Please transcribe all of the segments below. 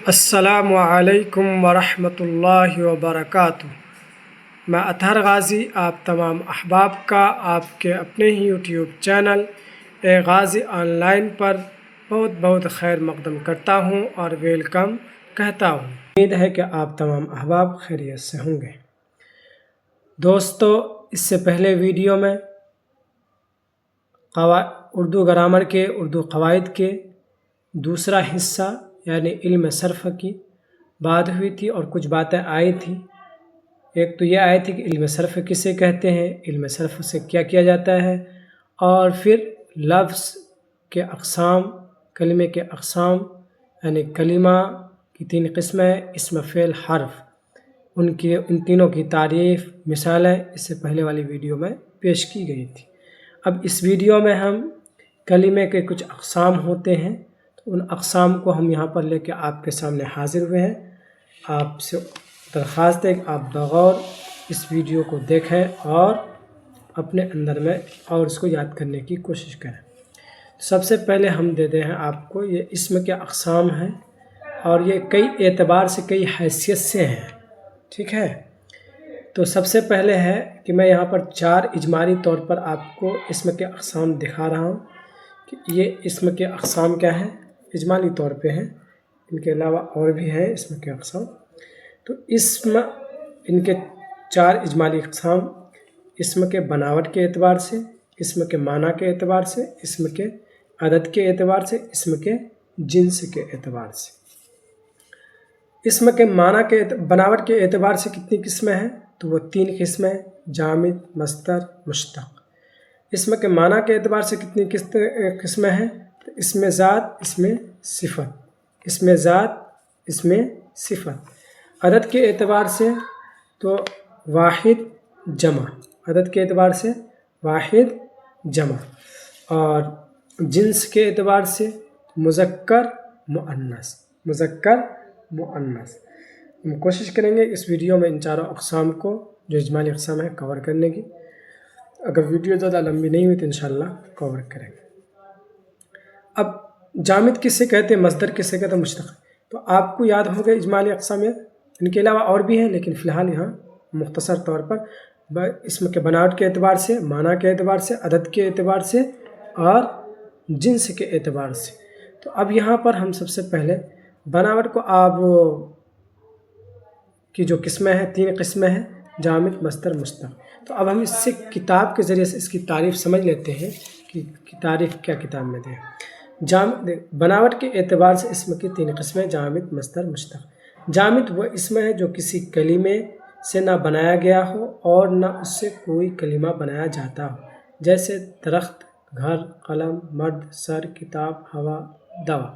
السلام علیکم ورحمۃ اللہ وبرکاتہ۔ میں اطہر غازی آپ تمام احباب کا آپ کے اپنے ہی YouTube channel Ghazi online پر بہت بہت خیر مقدم کرتا ہوں اور ویلکم کہتا ہوں۔ امید ہے کہ آپ تمام احباب خیریت سے ہوں گے۔ دوستو، اس سے پہلے ویڈیو میں اردو گرامر کے اردو قواعد کے دوسرا حصہ یعنی علم صرف کی بات ہوئی تھی اور کچھ باتیں آئی تھیں۔ ایک تو یہ آئی تھی کہ علم صرف کسے کہتے ہیں، علم صرف سے کیا کیا جاتا ہے، اور پھر لفظ کے اقسام، کلمے کے اقسام یعنی کلمہ کی 3 قسمیں، اسم، فعل، حرف، ان تینوں کی تعریف، مثالیں اس سے پہلے والی ویڈیو میں پیش کی گئی تھی۔ اب اس ویڈیو میں ہم کلمے کے کچھ اقسام ہوتے ہیں، تو ان اقسام کو ہم یہاں پر لے کے آپ کے سامنے حاضر ہوئے ہیں۔ آپ سے درخواست ہے کہ آپ بغور اس ویڈیو کو دیکھیں اور اپنے اندر میں اور اس کو یاد کرنے کی کوشش کریں۔ سب سے پہلے ہم دیتے ہیں آپ کو یہ اسم کے اقسام ہیں، اور یہ کئی اعتبار سے، کئی حیثیت سے ہیں، ٹھیک ہے۔ تو سب سے پہلے ہے کہ میں یہاں پر 4 اجمالی طور پر آپ کو اسم کے اقسام دکھا رہا ہوں کہ یہ اسم کے اقسام کیا ہیں، اجمالی طور پہ ہیں، ان کے علاوہ اور بھی ہیں اسم کے اقسام۔ تو اسم، ان کے 4 اجمالی اقسام: اسم کے بناوٹ کے اعتبار سے، اسم کے معنی کے اعتبار سے، اسم کے عدد کے اعتبار سے، اسم کے جنس کے اعتبار سے۔ اسم کے معنی کے بناوٹ کے اعتبار سے کتنی قسمیں ہیں؟ تو وہ 3 قسمیں: جامد، مصدر، مشتق۔ اسم کے معنی کے اعتبار سے کتنی قسمیں ہیں؟ تو اسم ذات، اسم صفت، اسم ذات، اسم صفت۔ عدد کے اعتبار سے تو واحد، جمع، عدد کے اعتبار سے واحد، جمع، اور جنس کے اعتبار سے مذکر، مؤنث، مذکر، مؤنث۔ ہم کوشش کریں گے اس ویڈیو میں ان 4 اقسام کو جو اجمالی اقسام ہیں کور کرنے کی۔ اگر ویڈیو زیادہ لمبی نہیں ہوئی تو انشاءاللہ کور کریں گے۔ اب جامد کسے کہتے ہیں، مصدر کسے کہتے ہیں، مشتق۔ تو آپ کو یاد ہوگا اجمالی اقسام، ان کے علاوہ اور بھی ہیں لیکن فی الحال یہاں مختصر طور پر اسم کے بناوٹ کے اعتبار سے، معنی کے اعتبار سے، عدد کے اعتبار سے اور جنس کے اعتبار سے۔ تو اب یہاں پر ہم سب سے پہلے بناوٹ کو، آپ کی جو قسمیں ہیں، 3 قسمیں ہیں: جامد، مصدر، مشتق۔ تو اب ہم اس سے کتاب کے ذریعے سے اس کی تعریف سمجھ لیتے ہیں کہ تعریف کیا کتاب میں دیں۔ جامد بناوٹ کے اعتبار سے اسم کی 3 قسمیں: جامد، مصدر، مشتق۔ جامد وہ اسم ہے جو کسی کلمے سے نہ بنایا گیا ہو اور نہ اس سے کوئی کلمہ بنایا جاتا ہو، جیسے درخت، گھر، قلم، مرد، سر، کتاب، ہوا، دوا۔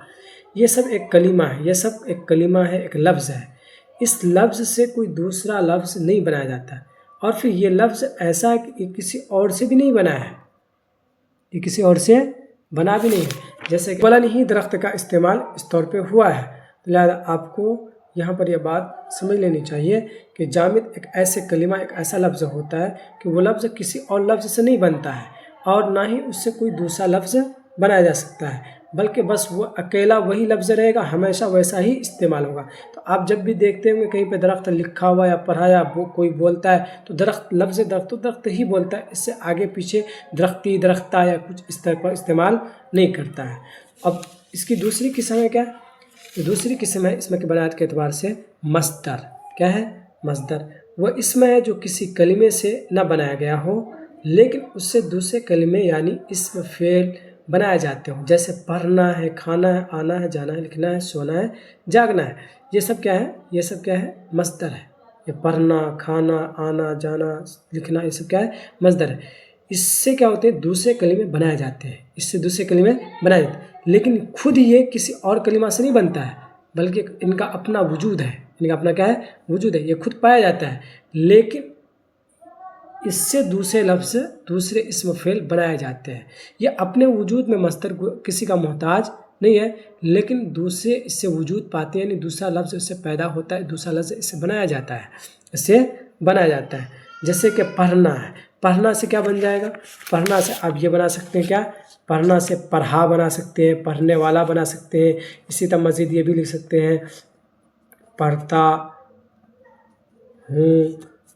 یہ سب ایک کلمہ ہے، یہ سب ایک کلمہ ہے، ایک لفظ ہے۔ اس لفظ سے کوئی دوسرا لفظ نہیں بنایا جاتا، اور پھر یہ لفظ ایسا ہے کہ یہ کسی اور سے بھی نہیں بنا ہے، یہ کسی اور سے بنا بھی نہیں ہے۔ جیسے کہ فلاں ہی درخت کا استعمال اس طور پہ ہوا ہے، لہذا آپ کو یہاں پر یہ بات سمجھ لینی چاہیے کہ جامد ایک ایسے کلمہ، ایک ایسا لفظ ہوتا ہے کہ وہ لفظ کسی اور لفظ سے نہیں بنتا ہے، اور نہ ہی اس سے کوئی دوسرا لفظ بنایا جا سکتا ہے، بلکہ بس وہ اکیلا وہی لفظ رہے گا، ہمیشہ ویسا ہی استعمال ہوگا۔ تو آپ جب بھی دیکھتے ہوں گے کہیں پہ درخت لکھا ہوا یا پڑھا یا کوئی بولتا ہے تو درخت، لفظ درخت تو درخت ہی بولتا ہے، اس سے آگے پیچھے درختی، درختہ یا کچھ اس طرح کا استعمال نہیں کرتا ہے۔ اب اس کی دوسری قسم ہے کیا؟ دوسری قسم ہے اسم کے بناوٹ کے اعتبار سے مصدر۔ کیا ہے؟ مصدر وہ اسم ہے جو کسی کلمے سے نہ بنایا گیا ہو لیکن اس سے دوسرے کلمے یعنی اسم، فعل بنائے جاتے ہوں، جیسے پڑھنا ہے، کھانا ہے، آنا ہے، جانا ہے، لکھنا ہے، سونا ہے، جاگنا ہے۔ یہ سب کیا ہے؟ یہ سب کیا ہے؟ مصدر ہے۔ یہ پڑھنا، کھانا، آنا، جانا، لکھنا، یہ سب کیا ہے؟ مصدر ہے۔ اس سے کیا ہوتے ہیں؟ دوسرے کلمے بنائے جاتے ہیں، اس سے دوسرے کلمے بنائے جاتے ہیں، لیکن خود یہ کسی اور کلمہ سے نہیں بنتا ہے، بلکہ ان کا اپنا وجود ہے، ان کا اپنا کیا ہے؟ وجود ہے، یہ خود پایا جاتا ہے، لیکن اس سے دوسرے لفظ، دوسرے اسم، فعل بنائے جاتے ہیں۔ یہ اپنے وجود میں مصدر کسی کا محتاج نہیں ہے، لیکن دوسرے اس سے وجود پاتے ہیں، یعنی دوسرا لفظ اس سے پیدا ہوتا ہے، دوسرا لفظ اس سے بنایا جاتا ہے، اس سے بنایا جاتا ہے۔ جیسے کہ پڑھنا ہے، پڑھنا سے کیا بن جائے گا؟ پڑھنا سے آپ یہ بنا سکتے ہیں کیا؟ پڑھنا سے پڑھا بنا سکتے ہیں، پڑھنے والا بنا سکتے ہیں، اسی طرح مزید یہ بھی لکھ سکتے ہیں پڑھتا ہوں،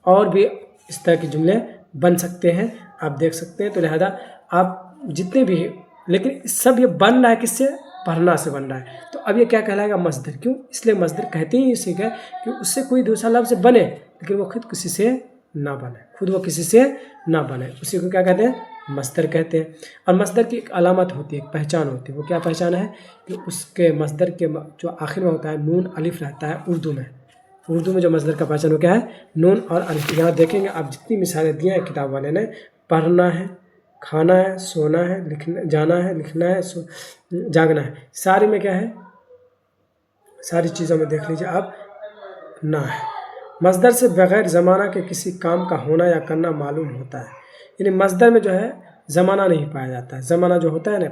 اور بھی اس طرح کے جملے بن سکتے ہیں، آپ دیکھ سکتے ہیں۔ تو لہذا آپ جتنے بھی، لیکن سب یہ بن رہا ہے کس سے؟ پڑھنا سے بن رہا ہے۔ تو اب یہ کیا کہلائے گا؟ مصدر۔ کیوں؟ اس لیے مصدر کہتے ہی اسی کا کہ اس سے کوئی دوسرا لفظ بنے لیکن وہ خود کسی سے نہ بنے، خود وہ کسی سے نہ بنے، اسی کو کیا کہتے ہیں؟ مصدر کہتے ہیں۔ اور مصدر کی ایک علامت ہوتی ہے، ایک پہچان ہوتی ہے۔ وہ کیا پہچان ہے؟ کہ اس کے مصدر کے جو آخر میں ہوتا ہے نون الف رہتا ہے اردو میں جو مصدر کا پہچان ہو کیا ہے؟ نون اور الف۔ یہاں دیکھیں گے آپ جتنی مثالیں دی ہیں کتاب والے نے، پڑھنا ہے، کھانا ہے، سونا ہے، جانا ہے، لکھنا ہے، جاگنا ہے، سارے میں کیا ہے؟ ساری چیزوں میں دیکھ لیجیے آپ نہ ہے۔ مصدر سے بغیر زمانہ کے کسی کام کا ہونا یا کرنا معلوم ہوتا ہے، یعنی مصدر میں جو ہے زمانہ نہیں پایا جاتا ہے۔ زمانہ جو ہوتا ہے نا،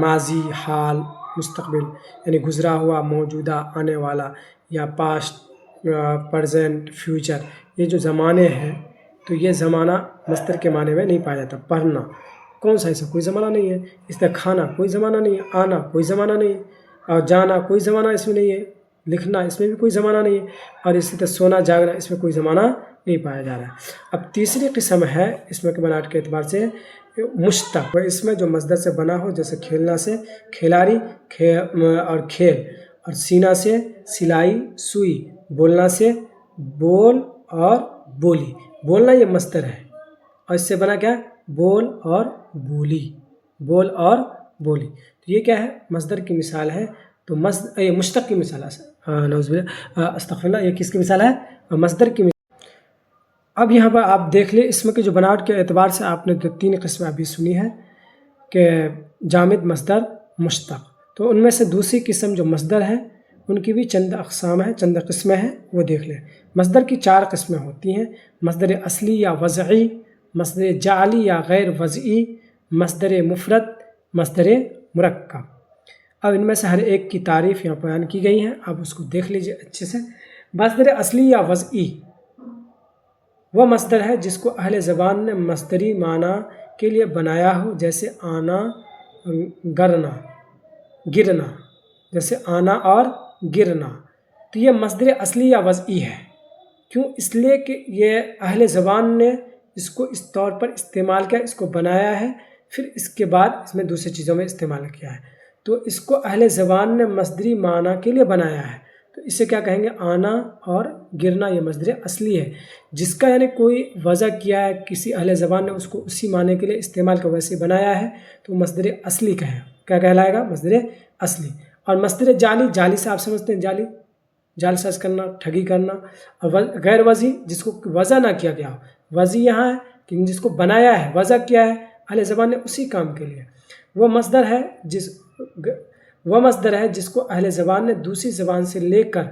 ماضی، حال، مستقبل، یعنی گزرا ہوا، موجودہ، آنے والا، یا پاسٹ، پریزنٹ، فیوچر، یہ جو زمانے ہیں تو یہ زمانہ مصدر کے معنی میں نہیں پایا جاتا۔ پڑھنا کون سا؟ ایسا کوئی زمانہ نہیں ہے۔ اس طرح کھانا کوئی زمانہ نہیں ہے، آنا کوئی زمانہ نہیں ہے، اور جانا کوئی زمانہ اس میں نہیں ہے، لکھنا اس میں بھی کوئی زمانہ نہیں ہے، اور اسی طرح سونا جاگنا اس میں کوئی زمانہ نہیں پایا جا رہا ہے۔ اب تیسری قسم ہے اس میں کے بناوٹ کے اعتبار سے مشتق، اس میں جو مصدر سے بنا ہو، جیسے کھیلنا سے کھلاڑی اور کھیل، اور سینا سے سلائی، سوئی، بولنا سے بول اور بولی۔ بولنا یہ مصدر ہے اور اس سے بنا کیا؟ بول اور بولی، بول اور بولی۔ تو یہ کیا ہے؟ مصدر کی مثال ہے۔ تو یہ مشتق کی مثال ہے، نعوذ باللہ، استغفر اللہ، یہ کس کی مثال ہے؟ مصدر کی مثال۔ اب یہاں پر آپ دیکھ لیں اسم کی جو بناوٹ کے اعتبار سے آپ نے جو 3 قسمیں ابھی سنی ہے کہ جامد، مصدر، مشتق، تو ان میں سے دوسری قسم جو مصدر ہے ان کی بھی چند اقسام ہیں، چند قسمیں ہیں، وہ دیکھ لیں۔ مصدر کی 4 قسمیں ہوتی ہیں: مصدر اصلی یا وضعی، مصدر جعلی یا غیر وضعی، مصدر مفرد، مصدر مرکب۔ اب ان میں سے ہر ایک کی تعریف یہاں بیان کی گئی ہے، آپ اس کو دیکھ لیجئے اچھے سے۔ مصدر اصلی یا وضعی وہ مصدر ہے جس کو اہل زبان نے مصدری معنی کے لیے بنایا ہو، جیسے آنا، گرنا، جیسے آنا اور گرنا۔ تو یہ مصدر اصلی یا وضعی ہے۔ کیوں؟ اس لیے کہ یہ اہل زبان نے اس کو اس طور پر استعمال کیا، اس کو بنایا ہے، پھر اس کے بعد اس میں دوسری چیزوں میں استعمال کیا ہے، تو اس کو اہل زبان نے مصدری معنی کے لیے بنایا ہے۔ تو اسے کیا کہیں گے؟ آنا اور گرنا یہ مصدر اصلی ہے، جس کا یعنی کوئی وضع کیا ہے، کسی اہل زبان نے اس کو اسی معنی کے لیے استعمال کر ویسے بنایا ہے، تو مصدر اصلی کا ہے۔ کیا کہلائے گا؟ مصدر اصلی۔ اور مصدر جعلی، جعلی سے آپ سمجھتے ہیں جعلی، جعل ساز کرنا، ٹھگی کرنا۔ اور غیر وضعی جس کو وضع نہ کیا گیا ہو، وضعی یہاں ہے کہ جس کو بنایا ہے، وضع کیا ہے اہل زبان نے اسی کام کے لیے، وہ مصدر ہے جس کو اہل زبان نے دوسری زبان سے لے کر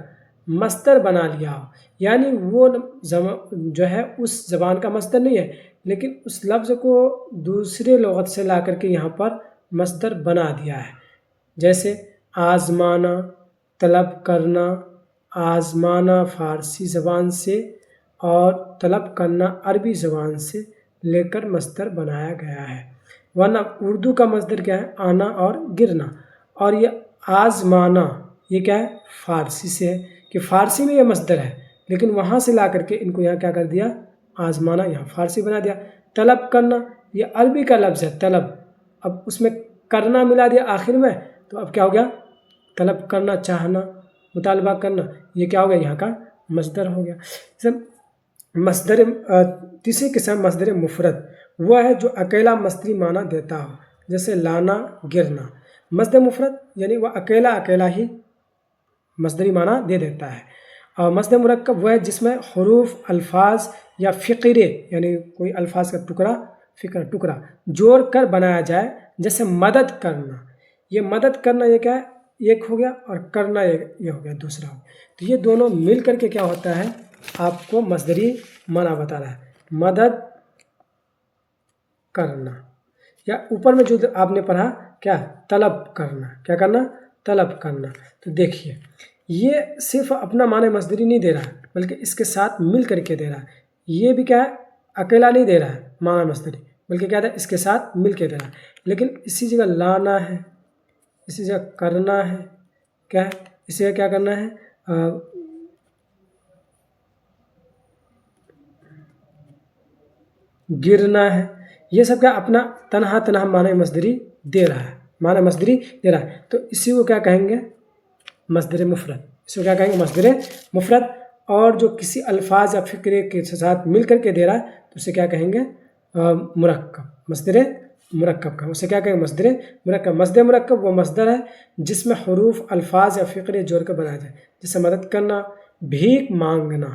مصدر بنا لیا ہو، یعنی وہ جو ہے اس زبان کا مصدر نہیں ہے لیکن اس لفظ کو دوسرے لغت سے لا کر کے یہاں پر مصدر بنا دیا ہے، جیسے آزمانا، طلب کرنا۔ آزمانا فارسی زبان سے اور طلب کرنا عربی زبان سے لے کر مصدر بنایا گیا ہے، ورنہ اردو کا مصدر کیا ہے؟ آنا اور گرنا۔ اور یہ آزمانا یہ کیا ہے؟ فارسی سے ہے، کہ فارسی میں یہ مصدر ہے لیکن وہاں سے لا کر کے ان کو یہاں کیا کر دیا؟ آزمانا یہاں فارسی بنا دیا۔ طلب کرنا یہ عربی کا لفظ ہے طلب، اب اس میں کرنا ملا دیا آخر میں، تو اب کیا ہو گیا؟ طلب کرنا، چاہنا، مطالبہ کرنا، یہ کیا ہو گیا؟ یہاں کا مصدر ہو گیا۔ تیسری قسم مصدر مفرد وہ ہے جو اکیلا مصدری معنی دیتا ہو، جیسے لانا، گرنا۔ مصدر مفرد یعنی وہ اکیلا ہی مصدری معنی دے دیتا ہے۔ اور مصدر مرکب وہ ہے جس میں حروف، الفاظ یا فقرے یعنی کوئی الفاظ کا ٹکڑا جوڑ کر بنایا جائے، جیسے مدد کرنا۔ یہ مدد کرنا یہ کیا ہے؟ ایک ہو گیا، اور کرنا یہ ہو گیا دوسرا ہو، تو یہ دونوں مل کر کے کیا ہوتا ہے؟ آپ کو مصدری معنی بتا رہا ہے، مدد کرنا۔ یا اوپر میں جو آپ نے پڑھا کیا؟ طلب کرنا۔ کیا کرنا؟ طلب کرنا۔ تو دیکھیے یہ صرف اپنا معنی مصدری نہیں دے رہا ہے بلکہ اس کے ساتھ مل کر کے دے رہا ہے، یہ بھی کیا ہے؟ اکیلا نہیں دے رہا ہے معنی مصدری، بلکہ کیا ہے؟ اس کے ساتھ مل کے دے رہا ہے۔ لیکن اسی جگہ لانا ہے، اسی جگہ کرنا ہے، کیا ہے؟ اسے کیا کرنا ہے، گرنا ہے. یہ سب کیا اپنا تنہا معنی مصدری دے رہا ہے، تو اسی کو کیا کہیں گے، مصدر مفرد. اس کو کیا کہیں گے، مصدر مفرد. اور جو کسی الفاظ یا فقرے کے ساتھ مل کر کے دے رہا ہے تو اسے کیا کہیں گے، مرکب، مصدر مرکب کا. اسے کیا کہیں گے، مصدر مرکب. مصدر مرکب وہ مصدر ہے جس میں حروف، الفاظ یا فقرے جوڑ کر بنایا جائے. جیسے مدد کرنا، بھیک مانگنا،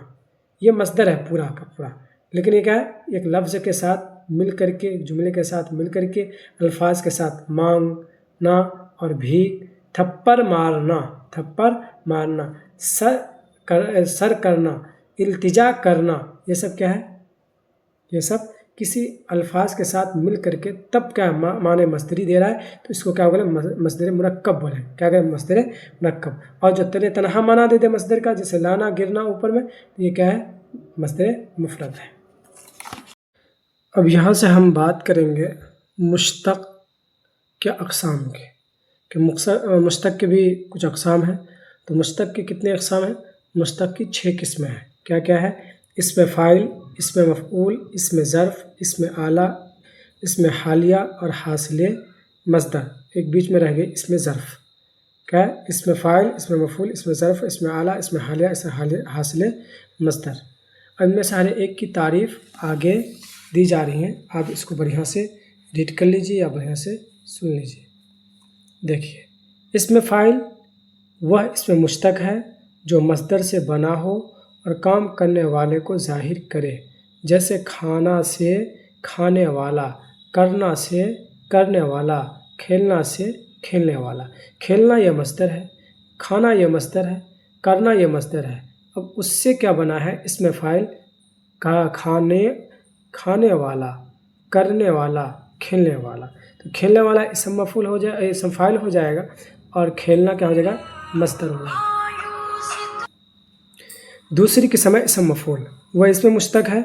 یہ مصدر ہے پورا کا پورا. لیکن یہ کیا ہے، ایک لفظ کے ساتھ مل کر کے، جملے کے ساتھ مل کر کے، الفاظ کے ساتھ مانگنا اور بھیک. تھپڑ مارنا، سر کرنا، التجا کرنا، یہ سب کیا ہے، یہ سب کسی الفاظ کے ساتھ مل کر کے تب کیا معنی مصدری دے رہا ہے تو اس کو کیا بولے، مصدر مرکب بولے. کیا کہیں، مصدر مرکب. اور جو تنہا معنی دے دے مصدر کا، جیسے لانا، گرنا اوپر میں، تو یہ کیا ہے، مصدر مفرد ہے. اب یہاں سے ہم بات کریں گے مشتق کے اقسام کی، کہ مشتق کے بھی کچھ اقسام ہیں. تو مشتق کے کتنے اقسام ہیں، مشتق کی 6 قسمیں ہیں. کیا کیا ہے، اسم فاعل، اسم مفعول، اسم ظرف، اسم آلہ، اسم حالیہ اور حاصل مصدر. ایک بیچ میں رہ گئی اسم ظرف. کیا ہے، اسم فاعل، اسم مفعول، اسم ظرف، اسم آلہ، اسم حالیہ، اسم حاصل مصدر. ان میں سے ہر ایک کی تعریف آگے دی جا رہی ہیں. آپ اس کو بڑھیا سے ریڈ کر لیجیے یا بڑھیا سے سن لیجیے. دیکھیے، اسم فاعل وہ اسم مشتق ہے جو مصدر سے بنا ہو اور کام کرنے والے کو ظاہر کرے. جیسے کھانا سے کھانے والا، کرنا سے کرنے والا، کھیلنا سے کھیلنے والا. کھیلنا یہ مصدر ہے، کھانا یہ مصدر ہے، کرنا یہ مصدر ہے. اب اس سے کیا بنا ہے، اسم فاعل کا کھانے والا، کرنے والا، کھیلنے والا. تو کھیلنے والا اسم مفعول ہو جائے، اسم فاعل ہو جائے گا، اور کھیلنا کیا ہو جائے گا، مصدر ہو جائے گا. دوسری قسم ہے اسم مفعول. وہ اسم مشتق ہے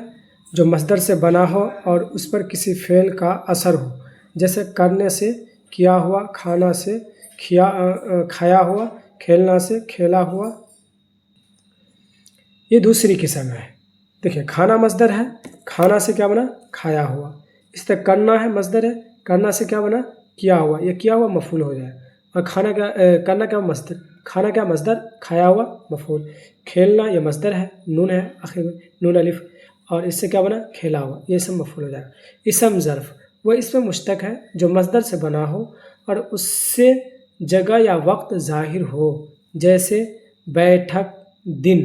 جو مصدر سے بنا ہو اور اس پر کسی فعل کا اثر ہو. جیسے کرنے سے کیا ہوا، کھانا سے کھایا ہوا، کھیلنا سے کھیلا ہوا. یہ دوسری قسم ہے. دیکھیں، کھانا مصدر ہے، کھانا سے کیا بنا، کھایا ہوا. اس طرح کرنا ہے، مصدر ہے، کرنا سے کیا بنا، کیا ہوا. یہ کیا ہوا مفعول ہو جائے. اور کھانا کیا، کرنا کیا مصدر، کھانا کیا مصدر، کھایا ہوا مفعول. کھیلنا یہ مصدر ہے، نون ہے آخر میں، نون الف، اور اس سے کیا بنا، کھیلا ہوا. یہ اسم مفعول ہو جائے گا. اسم ظرف وہ اسم مشتق ہے جو مصدر سے بنا ہو اور اس سے جگہ یا وقت ظاہر ہو. جیسے بیٹھک، دن.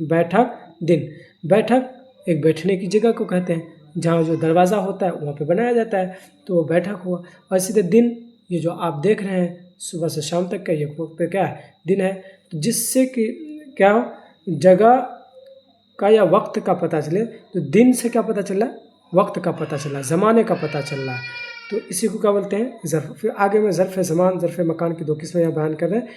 بیٹھک، دن. بیٹھک ایک بیٹھنے کی جگہ کو کہتے ہیں، جہاں جو دروازہ ہوتا ہے وہاں پہ بنایا جاتا ہے، تو وہ بیٹھک ہوا. اور اسی طرح دن، یہ جو آپ دیکھ رہے ہیں صبح سے شام تک کا، یہ وقت کیا ہے، دن ہے. جس سے کہ کیا ہو، جگہ کا یا وقت کا پتہ چلے. تو دن سے کیا پتہ چل رہا ہے، وقت کا پتہ چل رہا ہے، زمانے کا پتہ چل رہا ہے. تو اسی کو کیا بولتے ہیں، ظرف. پھر آگے میں ظرف زمان، ظرف مکان کی 2 قسمیں یہاں بیان کر رہے ہیں.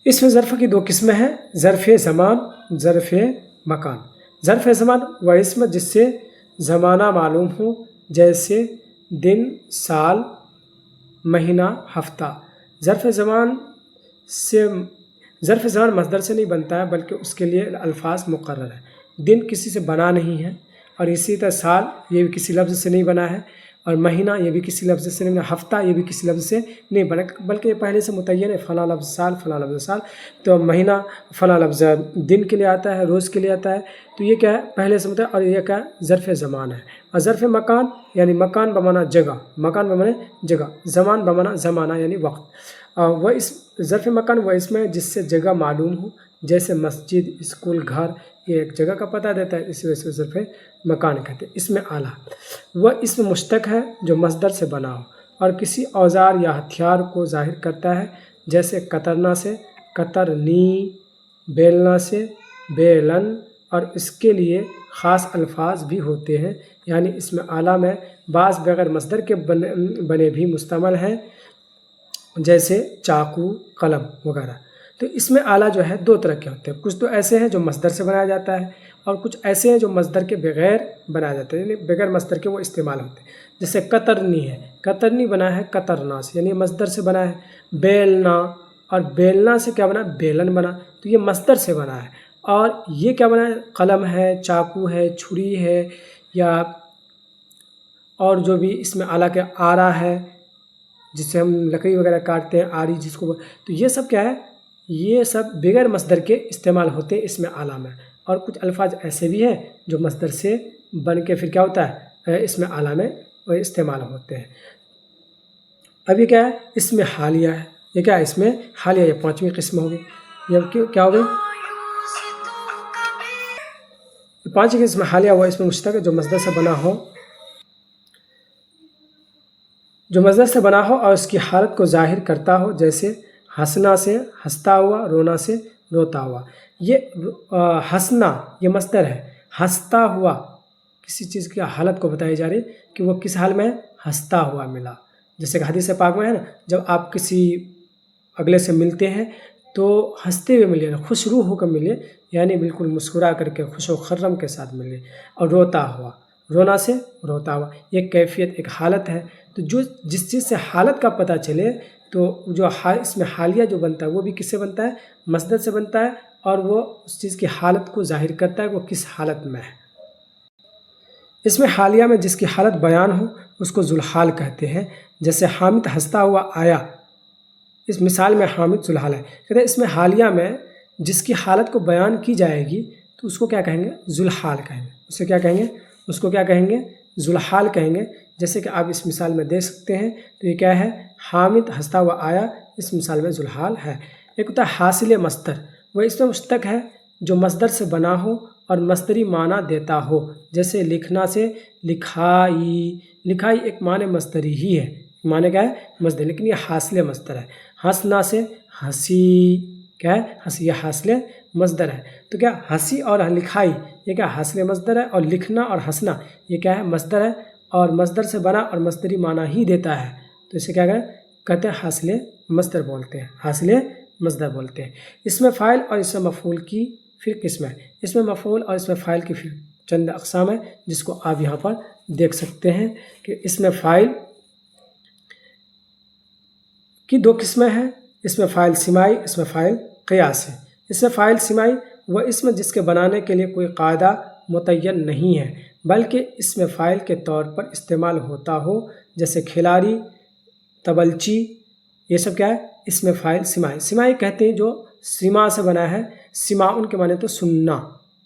اس میں ظرف کی 2 قسمیں ہیں، ظرف زمان، ظرف مکان. ظرف زمان وہ اسم جس سے زمانہ معلوم ہو، جیسے دن، سال، مہینہ، ہفتہ. ظرف زمان مصدر سے نہیں بنتا ہے، بلکہ اس کے لیے الفاظ مقرر ہے. دن کسی سے بنا نہیں ہے، اور اسی طرح سال یہ بھی کسی لفظ سے نہیں بنا ہے، اور مہینہ یہ بھی کسی لفظ سے نہیں بنا، ہفتہ یہ بھی کسی لفظ سے نہیں بنا، بلکہ یہ پہلے سے متعین ہے، فلاں لفظ سال، فلاں لفظ سال. تو مہینہ فلاں لفظ دن کے لیے آتا ہے، روز کے لیے آتا ہے. تو یہ کیا ہے، پہلے سے متعین، اور یہ کیا ہے، ظرف زمان ہے. اور ظرف مکان یعنی مکان بمانا جگہ، مکان بمانا جگہ، زمان بمانا زمانہ یعنی وقت. وہ اس ظرف مکان وہ اسم ہے جس سے جگہ معلوم ہو، جیسے مسجد، اسکول، گھر. یہ ایک جگہ کا پتہ دیتا ہے، اسی وجہ سے ظرف مکان کہتے ہیں. اسم آلہ وہ اسم مشتق ہے جو مصدر سے بنا ہو اور کسی اوزار یا ہتھیار کو ظاہر کرتا ہے. جیسے کترنا سے کترنی، بیلنا سے بیلن. اور اس کے لیے خاص الفاظ بھی ہوتے ہیں، یعنی اسم آلہ میں بعض بغیر مصدر کے بنے بھی مستعمل ہیں، جیسے چاقو، قلم وغیرہ. تو اس میں آلہ جو ہے 2 طرح کے ہوتے ہیں. کچھ تو ایسے ہیں جو مصدر سے بنایا جاتا ہے، اور کچھ ایسے ہیں جو مصدر کے بغیر بنایا جاتا ہے، یعنی بغیر مصدر کے وہ استعمال ہوتے ہیں. جیسے کترنی ہے، کترنی بنا ہے کترنا سے، یعنی مصدر سے بنا ہے. بیلنا اور بیلنا سے کیا بنا؟ بیلن بنا، تو یہ مصدر سے بنا ہے۔ اور یہ کیا بنا ہے؟ قلم ہے، چاقو ہے، چھری ہے، یا اور جو بھی اس میں آلہ کے آرا ہے جس سے ہم لکڑی وغیرہ کاٹتے ہیں، آری جس کو، تو یہ سب کیا ہے؟ یہ سب بغیر مصدر کے استعمال ہوتے ہیں اس میں آلہ میں۔ اور کچھ الفاظ ایسے بھی ہیں جو مصدر سے بن کے پھر کیا ہوتا ہے؟ اس میں آلہ میں استعمال ہوتے ہیں۔ اب یہ کیا ہے؟ اس میں حالیہ ہے۔ یہ کیا ہے؟ اس میں حالیہ، یہ 5ویں قسم ہوگی۔ یہ کیا ہوگی؟ 5ویں قسم حالیہ وہ اس میں مشتق ہے جو مصدر سے بنا ہو، جو مصدر سے بنا ہو اور اس کی حالت کو ظاہر کرتا ہو، جیسے ہنسنا سے ہنستا ہوا، رونا سے روتا ہوا۔ یہ ہنسنا یہ مصدر ہے، ہنستا ہوا کسی چیز کی حالت کو بتائی جا رہی کہ وہ کس حال میں؟ ہنستا ہوا ملا۔ جیسے کہ حدیث پاک میں ہے نا، جب آپ کسی اگلے سے ملتے ہیں تو ہنستے ہوئے ملے، خوش روح ہو کر ملے، یعنی بالکل مسکرا کر کے خوش و خرم کے ساتھ ملے۔ اور روتا ہوا، رونا سے روتا ہوا، یہ کیفیت ایک حالت ہے۔ تو جس چیز سے حالت کا پتہ چلے تو جو اس میں حالیہ جو بنتا ہے وہ بھی کس سے بنتا ہے؟ مصدر سے بنتا ہے، اور وہ اس چیز کی حالت کو ظاہر کرتا ہے وہ کس حالت میں ہے۔ اس میں حالیہ میں جس کی حالت بیان ہو اس کو ذوالحال کہتے ہیں، جیسے حامد ہنستا ہوا آیا، اس مثال میں حامد ذوالحال ہے۔ کہتے ہیں اس میں حالیہ میں جس کی حالت کو بیان کی جائے گی تو اس کو کیا کہیں گے؟ ذوالحال کہیں گے۔ اسے کیا کہیں گے؟ اس کو کیا کہیں گے؟ ذوالحال کہیں گے۔ جیسے کہ آپ اس مثال میں دیکھ سکتے ہیں، تو یہ کیا ہے؟ حامد ہنستا ہوا آیا، اس مثال میں ذوالحال ہے۔ ایک ہوتا ہے حاصل مصدر، وہ اس میں مشتق ہے جو مصدر سے بنا ہو اور مصدری معنی دیتا ہو، جیسے لکھنا سے لکھائی۔ لکھائی ایک معنی مصدری ہی ہے، معنی کیا ہے؟ مصدر، لیکن یہ حاصل مصدر ہے۔ ہنسنا سے ہنسی، کیا ہے؟ ہنسی، یہ حاصل مصدر ہے۔ تو کیا ہنسی اور لکھائی یہ کیا حاصل مصدر ہے، اور لکھنا اور ہنسنا یہ کیا ہے؟ مصدر ہے، اور مصدر سے بنا اور مصدری معنی ہی دیتا ہے، تو اسے کیا کہتے ہیں؟ حاصل مصدر بولتے ہیں، حاصل مصدر بولتے ہیں۔ اس میں فاعل اور اس میں مفعول کی پھر قسم ہے۔ اس میں مفعول اور اس میں فاعل کی پھر چند اقسام ہیں جس کو آپ یہاں پر دیکھ سکتے ہیں کہ اس میں فاعل کی 2 قسمیں ہیں، اس میں فاعل سماعی، اس میں فاعل قیاسی۔ اس میں فاعل سماعی وہ اسم جس کے بنانے کے لیے کوئی قاعدہ متعین نہیں ہے، بلکہ اس میں فاعل کے طور پر استعمال ہوتا ہو، جیسے کھلاڑی، تبلچی، یہ سب کیا ہے؟ اس میں فاعل سماعی۔ سماعی کہتے ہیں جو سما سے بنا ہے، سماعن کے معنی تو سننا،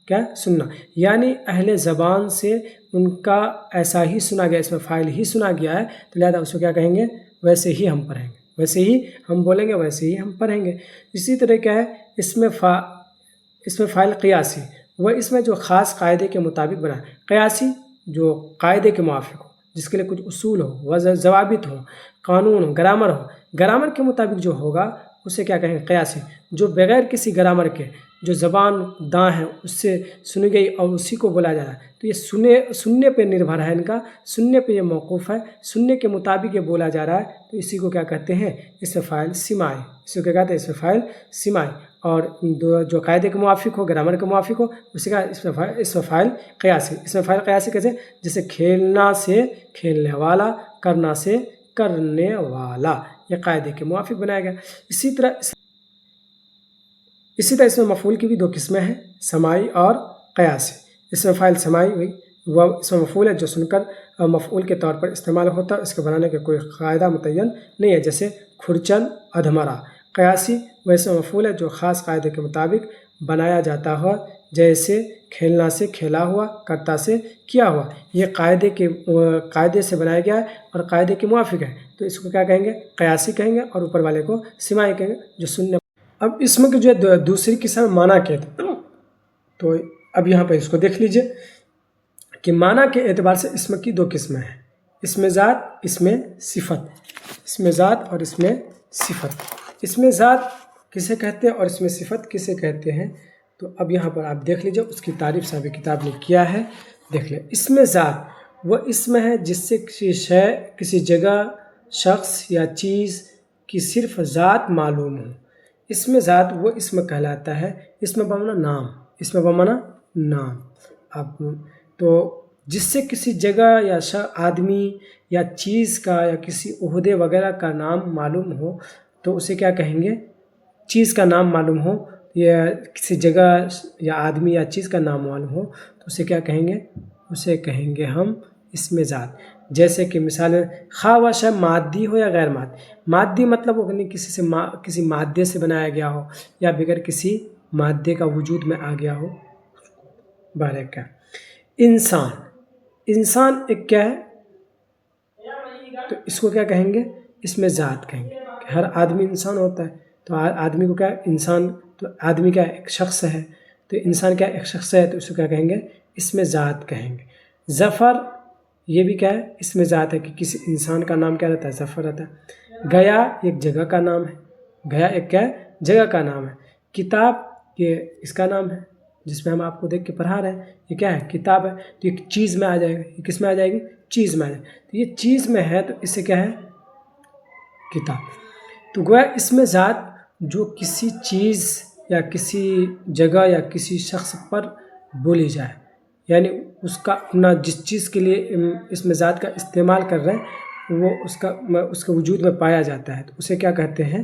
کیا ہے؟ سننا، یعنی اہل زبان سے ان کا ایسا ہی سنا گیا، اس میں فاعل ہی سنا گیا ہے، تو لہذا اس کو کیا کہیں گے؟ ویسے ہی ہم پڑھیں گے، ویسے ہی ہم بولیں گے، ویسے ہی ہم پڑھیں گے۔ اسی طرح کیا ہے؟ اس میں فاعل قیاسی، وہ اس میں جو خاص قاعدے کے مطابق بنا ہے۔ قیاسی جو قاعدے کے موافق ہو، جس کے لیے کچھ اصول ہو، ضوابط ہو، قانون ہو، گرامر ہو، گرامر کے مطابق جو ہوگا اسے کیا کہیں گے؟ قیاسی۔ جو بغیر کسی گرامر کے، جو زبان داں ہے اس سے سنی گئی اور اسی کو بولا جا رہا ہے، تو یہ سننے پہ نربھر ہے، ان کا سننے پہ یہ موقوف ہے، سننے کے مطابق یہ بولا جا رہا ہے، تو اسی کو کیا کہتے ہیں؟ اس میں فاعل سماعی، اس کو کیا کہتے ہیں؟ اس میں فاعل سماعی۔ اور جو قاعدے کے موافق ہو، گرامر کے موافق ہو، اسی کا اس میں فاعل قیاسی۔ اس میں فاعل قیاسی کیسے؟ جیسے کھیلنا سے کھیلنے والا، کرنا سے کرنے والا، یہ قاعدے کے موافق بنایا گیا۔ اسی طرح اس میں مفعول کی بھی 2 قسمیں ہیں، سماعی اور قیاسی۔ اس میں فاعل سماعی ہوئی، وہ اس میں مفعول ہے جو سن کر مفعول کے طور پر استعمال ہوتا ہے، اس کے بنانے کا کوئی قاعدہ متعین نہیں ہے، جیسے کھرچن، ادھمرا۔ قیاسی وہ اس میں مفعول ہے جو خاص قاعدے کے مطابق بنایا جاتا ہو، جیسے کھیلنا سے کھیلا ہوا، کرتا سے کیا ہوا، یہ قاعدے سے بنایا گیا ہے اور قاعدے کے موافق ہے، تو اس کو کیا کہیں گے؟ قیاسی کہیں گے، اور اوپر والے کو سماعی کہیں گے جو سننے۔ اب اس میں جو ہے دوسری قسم معنی کہتے ہیں، تو اب یہاں پہ اس کو دیکھ لیجئے کہ معنی کے اعتبار سے اسم کی 2 قسمیں ہیں، اسم ذات، اسم صفت۔ اسم ذات اور اسم صفت۔ اسم ذات کسے کہتے ہیں اور اسم صفت کسے کہتے ہیں؟ تو اب یہاں پر آپ دیکھ لیجئے، اس کی تعریف صاحب کتاب نے کیا ہے، دیکھ لیں۔ اسم ذات وہ اسم ہے جس سے کسی شے، کسی جگہ، شخص یا چیز کی صرف ذات معلوم ہو۔ اسم ذات وہ اسم کہلاتا ہے، اسم بمعنی نام، اسم بمعنی نام۔ اب تو جس سے کسی جگہ یا آدمی یا چیز کا یا کسی عہدے وغیرہ کا نام معلوم ہو تو اسے کیا کہیں گے؟ چیز کا نام معلوم ہو یا کسی جگہ یا آدمی یا چیز کا نام معلوم ہو تو اسے کیا کہیں گے؟ اسے کہیں گے ہم اسم ذات۔ جیسے کہ مثال خواہ وہ شے مادی ہو یا غیر مادی۔ مادی مطلب وہ کسی مادے سے بنایا گیا ہو یا بغیر کسی مادے کا وجود میں آ گیا ہو۔ بارے کا انسان، انسان ایک کیا ہے؟ تو اس کو کیا کہیں گے؟ اسم ذات کہیں گے۔ ہر آدمی انسان ہوتا ہے تو آدمی کو کیا انسان، تو آدمی کیا ایک شخص ہے، تو انسان کیا ایک شخص ہے، تو اس کو کیا کہیں گے؟ اسم ذات کہیں گے۔ ظفر یہ بھی کیا ہے؟ اسم ذات ہے کہ کسی انسان کا نام کیا رہتا ہے؟ ظفر رہتا ہے۔ گیا ایک جگہ کا نام ہے، گیا ایک کیا ہے؟ جگہ کا نام ہے۔ کتاب یہ اس کا نام ہے جس میں ہم آپ کو دیکھ کے پڑھا رہے ہیں، یہ کیا ہے؟ کتاب ہے، تو یہ چیز میں آ جائے گا۔ یہ کس میں آ جائے گی؟ چیز میں آ جائے گی۔ تو یہ چیز میں ہے تو اس سے کیا ہے؟ کتاب۔ تو گویا اسم ذات جو کسی چیز یا کسی جگہ یا کسی شخص پر بولی جائے، یعنی اس کا اپنا جس چیز کے لیے اسم ذات کا استعمال کر رہے ہیں وہ اس کے وجود میں پایا جاتا ہے، تو اسے کیا کہتے ہیں؟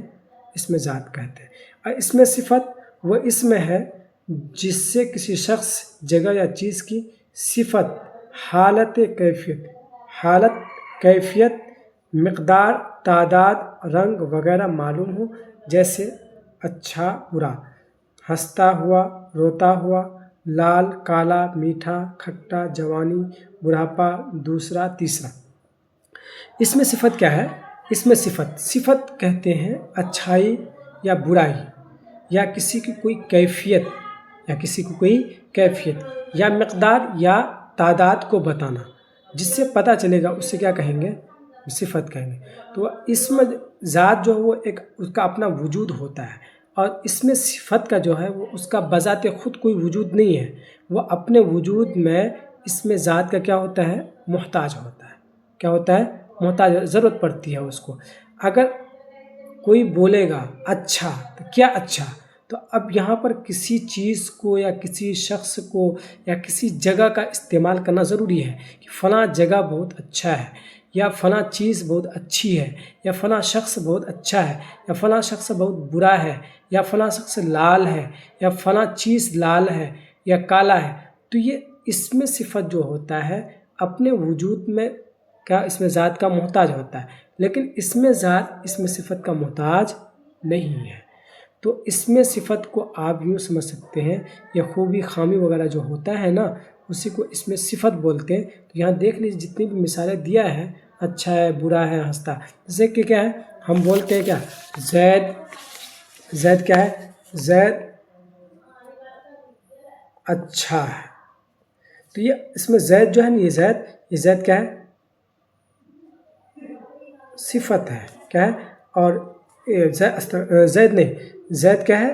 اسم ذات کہتے ہیں۔ اور اسم صفت وہ اسم ہے جس سے کسی شخص، جگہ یا چیز کی صفت، حالت کیفیت، مقدار، تعداد، رنگ وغیرہ معلوم ہو، جیسے اچھا برا، ہنستا ہوا روتا ہوا، لال کالا، میٹھا کھٹا، جوانی بڑھاپا، دوسرا تیسرا۔ اسم صفت کیا ہے؟ اسم صفت کہتے ہیں اچھائی یا برائی یا کسی کی کوئی کیفیت یا مقدار یا تعداد کو بتانا، جس سے پتہ چلے گا، اس سے کیا کہیں گے؟ صفت کہیں گے۔ تو اسم ذات جو ہے وہ ایک اس کا اپنا وجود ہوتا ہے، اور اسم صفت کا جو ہے وہ اس کا بذات خود کوئی وجود نہیں ہے، وہ اپنے وجود میں اسم ذات کا کیا ہوتا ہے؟ محتاج ہوتا ہے۔ کیا ہوتا ہے؟ محتاج، ضرورت پڑتی ہے اس کو۔ اگر کوئی بولے گا اچھا تو کیا اچھا، تو اب یہاں پر کسی چیز کو یا کسی شخص کو یا کسی جگہ کا استعمال کرنا ضروری ہے کہ فلاں جگہ بہت اچھا ہے، یا فلاں چیز بہت اچھی ہے، یا فلاں شخص بہت اچھا ہے، یا فلاں شخص بہت برا ہے، یا فلاں شخص لال ہے، یا فلاں چیز لال ہے یا کالا ہے۔ تو یہ اسم صفت جو ہوتا ہے اپنے وجود میں کیا اسم ذات کا محتاج ہوتا ہے، لیکن اسم ذات اسم صفت کا محتاج نہیں ہے۔ تو اسم صفت کو آپ یوں سمجھ سکتے ہیں، یہ خوبی خامی وغیرہ جو ہوتا ہے نا، اسی کو اسم صفت بولتے ہیں۔ تو یہاں دیکھ لیجیے جتنی بھی مثالیں دیا ہے، اچھا ہے، برا ہے، ہنستا، جیسے کہ کیا ہے؟ ہم بولتے ہیں کیا؟ زید کیا ہے؟ زید اچھا ہے۔ تو یہ اس میں زید جو ہے نا، یہ زید کیا ہے؟ صفت ہے، کیا ہے؟ اور زید نہیں، زید کیا ہے؟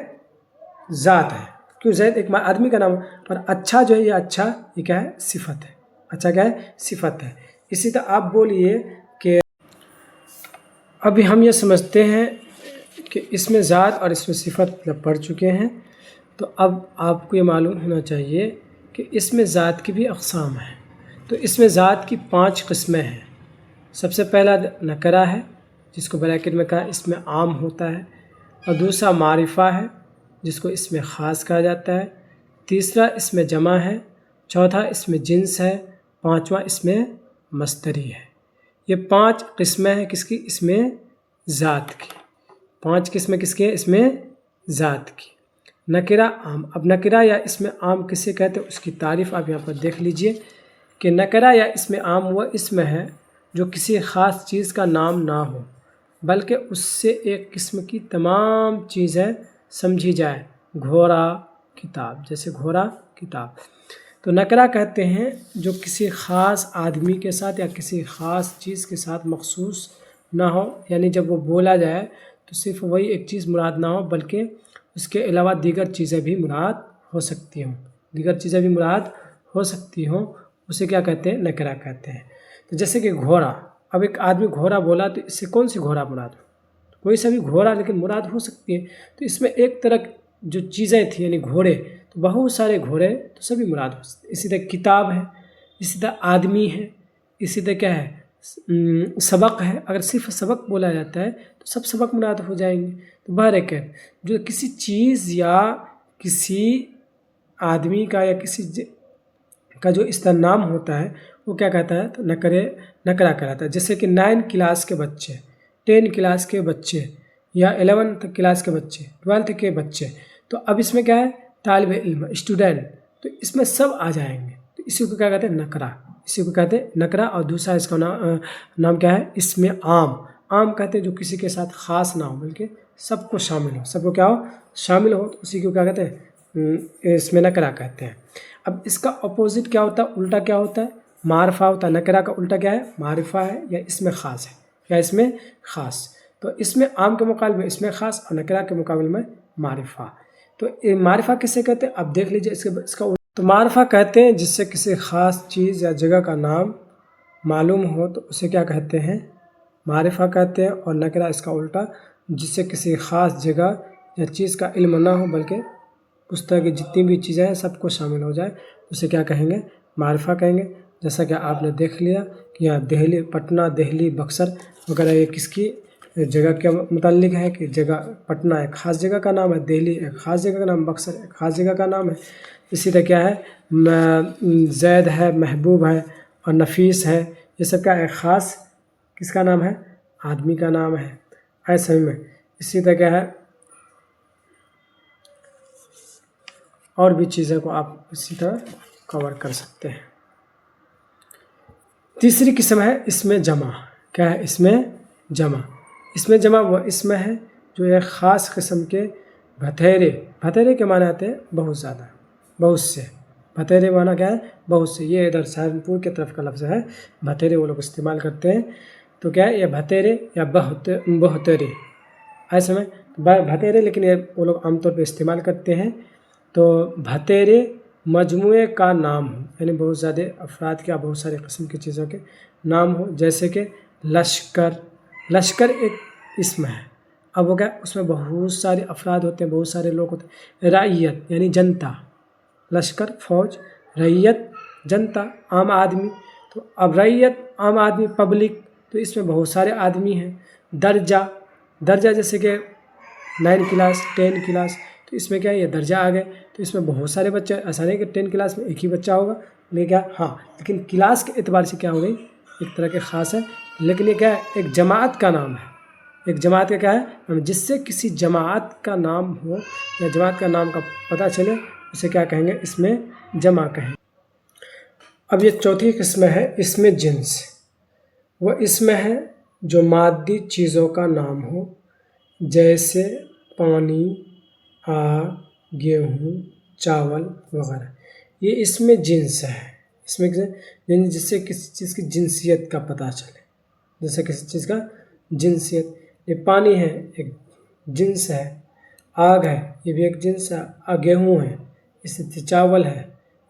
ذات ہے، کیوں؟ زید ایک آدمی کا نام ہے، اور اچھا جو ہے یہ اچھا یہ کیا ہے؟ صفت ہے۔ اچھا کیا ہے؟ صفت ہے۔ اسی طرح آپ بولیے کہ ابھی ہم یہ سمجھتے ہیں کہ اسم ذات اور اسم صفت جب پڑھ چکے ہیں، تو اب آپ کو یہ معلوم ہونا چاہیے کہ اسم ذات کی بھی اقسام ہیں۔ تو اسم ذات کی 5 قسمیں ہیں۔ سب سے پہلا نکرہ ہے، جس کو بریکٹ میں کہا اسم عام ہوتا ہے، اور دوسرا معرفہ ہے جس کو اسم خاص کہا جاتا ہے، تیسرا اسم جمع ہے، چوتھا اسم جنس ہے، پانچواں اسم مصدری ہے۔ یہ 5 قسمیں ہیں کس کی؟ اسم ذات کی۔ 5 قسمیں کس کی ہیں؟ اسم ذات کی۔ نکرہ عام، اب نکرہ یا اسم عام کسے کہتے ہیں اس کی تعریف آپ یہاں پر دیکھ لیجئے کہ نکرہ یا اسم عام وہ اسم ہے جو کسی خاص چیز کا نام نہ ہو، بلکہ اس سے ایک قسم کی تمام چیزیں سمجھی جائے، گھوڑا کتاب، جیسے گھوڑا کتاب۔ تو نکرہ کہتے ہیں جو کسی خاص آدمی کے ساتھ یا کسی خاص چیز کے ساتھ مخصوص نہ ہو، یعنی جب وہ بولا جائے تو صرف وہی ایک چیز مراد نہ ہو بلکہ اس کے علاوہ دیگر چیزیں بھی مراد ہو سکتی ہوں، اسے کیا کہتے ہیں؟ نکرہ کہتے ہیں۔ تو جیسے کہ گھوڑا، اب ایک آدمی گھوڑا بولا تو اس سے کون سی گھوڑا مراد ہو؟ کوئی سا بھی گھوڑا لیکن مراد ہو سکتی ہے۔ تو اس میں ایک طرح جو چیزیں تھیں یعنی گھوڑے، تو بہت سارے گھوڑے تو سبھی مراد ہو سکتے ہیں۔ اسی طرح کتاب ہے، اسی طرح آدمی ہے، اسی طرح کیا ہے؟ سبق ہے، اگر صرف سبق بولا جاتا ہے تو سب سبق مراد ہو جائیں گے۔ تو بہرکیف جو کسی چیز یا کسی آدمی کا یا کسی کا جو اس طرح نام ہوتا ہے وہ کیا کہتا ہے؟ تو نکرہ کہلاتا ہے۔ جیسے کہ 9 کلاس کے بچے، 10 کلاس کے بچے، یا 11 کلاس کے بچے، 12 کے بچے، تو اب اس میں کیا ہے؟ طالب علم، اسٹوڈنٹ، تو اس میں سب آ جائیں گے، تو اسی کو کیا کہتے ہیں؟ نکرہ، اسی کو کہتے ہیں نکرہ۔ اور دوسرا اس کا نام کیا ہے؟ اسم عام، عام کہتے ہیں جو کسی کے ساتھ خاص نہ ہو بلکہ سب کو شامل ہو، سب کو کیا ہو؟ شامل ہو، تو اسی کو کیا کہتے ہیں؟ اسم نکرہ کہتے ہیں۔ اب اس کا اپوزٹ کیا ہوتا ہے؟ الٹا کیا ہوتا ہے؟ معرفہ ہوتا ہے۔ نکرہ کا الٹا کیا ہے؟ معرفہ ہے یا اسم خاص ہے، یا اسم خاص۔ تو اس میں عام کے مقابلے میں اسم خاص اور نکرہ کے مقابلے میں معرفہ۔ تو معرفہ کسے کہتے ہیں؟ اب دیکھ لیجئے اس کا تو معرفہ کہتے ہیں جس سے کسی خاص چیز یا جگہ کا نام معلوم ہو تو اسے کیا کہتے ہیں؟ معرفہ کہتے ہیں۔ اور نکرہ اس کا الٹا، جس سے کسی خاص جگہ یا چیز کا علم نہ ہو بلکہ اس طرح کی جتنی بھی چیزیں ہیں سب کو شامل ہو جائے، اسے کیا کہیں گے؟ معرفہ کہیں گے۔ جیسا کہ آپ نے دیکھ لیا کہ یہاں دہلی، پٹنہ، دہلی، بکسر وغیرہ یہ کس کی جگہ کے متعلق ہے کہ جگہ پٹنہ ایک خاص جگہ کا نام ہے، دہلی ایک خاص جگہ کا نام، بکسر ایک خاص جگہ کا نام ہے۔ اسی طرح کیا ہے؟ زید ہے، محبوب ہے اور نفیس ہے، یہ سب کا ایک خاص کس کا نام ہے؟ آدمی کا نام ہے، ایسے میں۔ اسی طرح کیا ہے؟ اور بھی چیزوں کو آپ اسی طرح کور کر سکتے ہیں۔ تیسری قسم ہے اسم جمع۔ کیا ہے؟ اسم جمع۔ اسم جمع وہ اسم ہے جو ایک خاص قسم کے بھتیرے، بھتیرے کے معنی آتے ہیں بہت زیادہ، بہت سے، بھتیرے معنی کیا ہے؟ بہت سے۔ یہ ادھر سہارنپور کی طرف کا لفظ ہے، بھتیرے وہ لوگ استعمال کرتے ہیں۔ تو کیا ہے؟ یہ بھتیرے یا بہترے، ایسے میں بھتیرے، لیکن یہ وہ لوگ عام طور پہ استعمال کرتے ہیں۔ تو بھتیرے مجموعے کا نام ہو، یعنی بہت زیادہ افراد کے، بہت سارے قسم کی چیزوں کے نام ہو، جیسے کہ لشکر۔ لشکر ایک اسم ہے، اب وہ کیا؟ اس میں بہت سارے افراد ہوتے ہیں، بہت سارے لوگ ہوتے ہیں۔ رعیت یعنی جنتا، لشکر فوج، رعیت جنتا عام آدمی۔ تو اب رعیت عام آدمی، پبلک، تو اس میں بہت سارے آدمی ہیں۔ درجہ، درجہ جیسے کہ 9 کلاس، 10 کلاس، تو اس میں کیا ہے؟ یہ درجہ آ گئے، تو اس میں بہت سارے بچے، ایسا نہیں کہ 10 کلاس میں ایک ہی بچہ ہوگا، لیکن کیا؟ ہاں، لیکن کلاس کے اعتبار سے کیا ہو گئی؟ ایک طرح کے خاص ہے، لیکن یہ کیا ہے؟ ایک جماعت کا نام ہے۔ ایک جماعت کا کیا ہے؟ جس سے کسی جماعت کا نام ہو یا جماعت کا نام کا پتہ چلے اسے کیا کہیں گے؟ اس میں جمع کہیں۔ اب یہ چوتھی قسم ہے اسم جنس۔ وہ اسم ہے جو مادی چیزوں کا نام ہو، جیسے پانی، آگ، گیہوں، چاول وغیرہ۔ یہ اسم جنس ہے، اس میں جس سے کسی چیز کی جنسیت کا پتہ چلے، جیسے کسی چیز کا جنسیت۔ یہ پانی ہے، ایک جنس ہے۔ آگ ہے، یہ بھی ایک جنس ہے۔ گیہوں ہے، اسی طرح چاول ہے،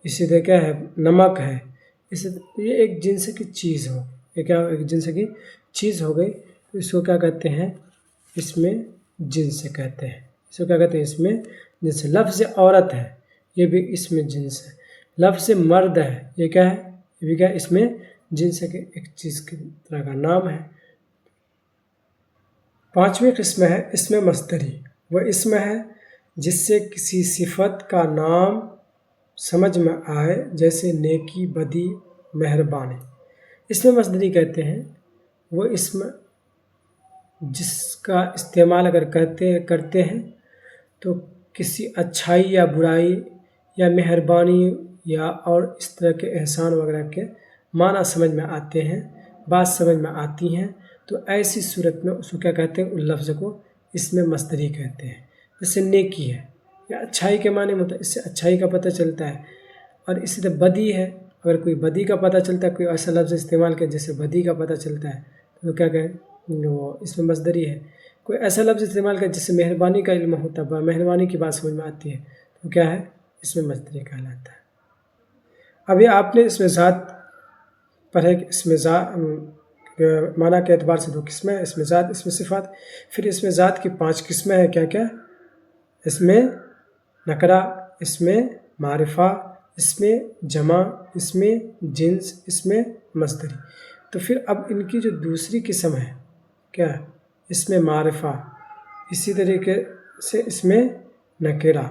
اسی طرح کیا ہے؟ نمک ہے۔ یہ ایک جنس کی چیز ہو، یہ کیا؟ ایک جنس کی چیز ہو گئی، تو اس کو کیا کہتے ہیں؟ اس میں جنس کہتے ہیں۔ اس کو کیا کہتے ہیں؟ اس میں جنس۔ لفظ عورت ہے، یہ بھی اس میں جنس ہے۔ لفظ مرد ہے، یہ کیا ہے؟ یہ بھی کیا؟ اس میں جنس ہے، کہ ایک چیز کی طرح کا نام ہے۔ پانچویں قسم ہے اسم مصدری۔ وہ اسم ہے جس سے کسی صفت کا نام سمجھ میں آئے، جیسے نیکی، بدی، مہربانی۔ اسم مصدری کہتے ہیں وہ اسم جس کا استعمال اگر کرتے ہیں تو کسی اچھائی یا برائی یا مہربانی یا اور اس طرح کے احسان وغیرہ کے معنی سمجھ میں آتے ہیں، بات سمجھ میں آتی ہیں، تو ایسی صورت میں اس کو کیا کہتے ہیں؟ ان لفظ کو اسم مصدری کہتے ہیں۔ جیسے نیکی ہے یا اچھائی کے معنی میں، اس سے اچھائی کا پتہ چلتا ہے۔ اور اسی طرح بدی ہے، اگر کوئی بدی کا پتہ چلتا ہے، کوئی ایسا لفظ استعمال کرے جیسے بدی کا پتہ چلتا ہے، تو کیا کہیں؟ وہ اسم مصدری ہے۔ کوئی ایسا لفظ استعمال کرے جس سے مہربانی کا علم ہوتا ہے، مہربانی کی بات سمجھ میں آتی ہے، تو کیا ہے؟ اسم مصدری کہلاتا ہے۔ ابھی آپ نے اسم ذات پڑھے کہ اسم ذات معنی کے اعتبار سے 2 قسمیں ہیں، اسم ذات، اسم صفات۔ پھر اسم ذات کی 5 قسمیں ہیں، کیا کیا؟ اسم نکرہ، اسم معرفہ، اسم جمع، اسم جنس، اسم مصدری۔ تو پھر اب ان کی جو دوسری قسم ہے کیا، اس میں معرفہ، اسی طریقے سے اس میں نکرہ.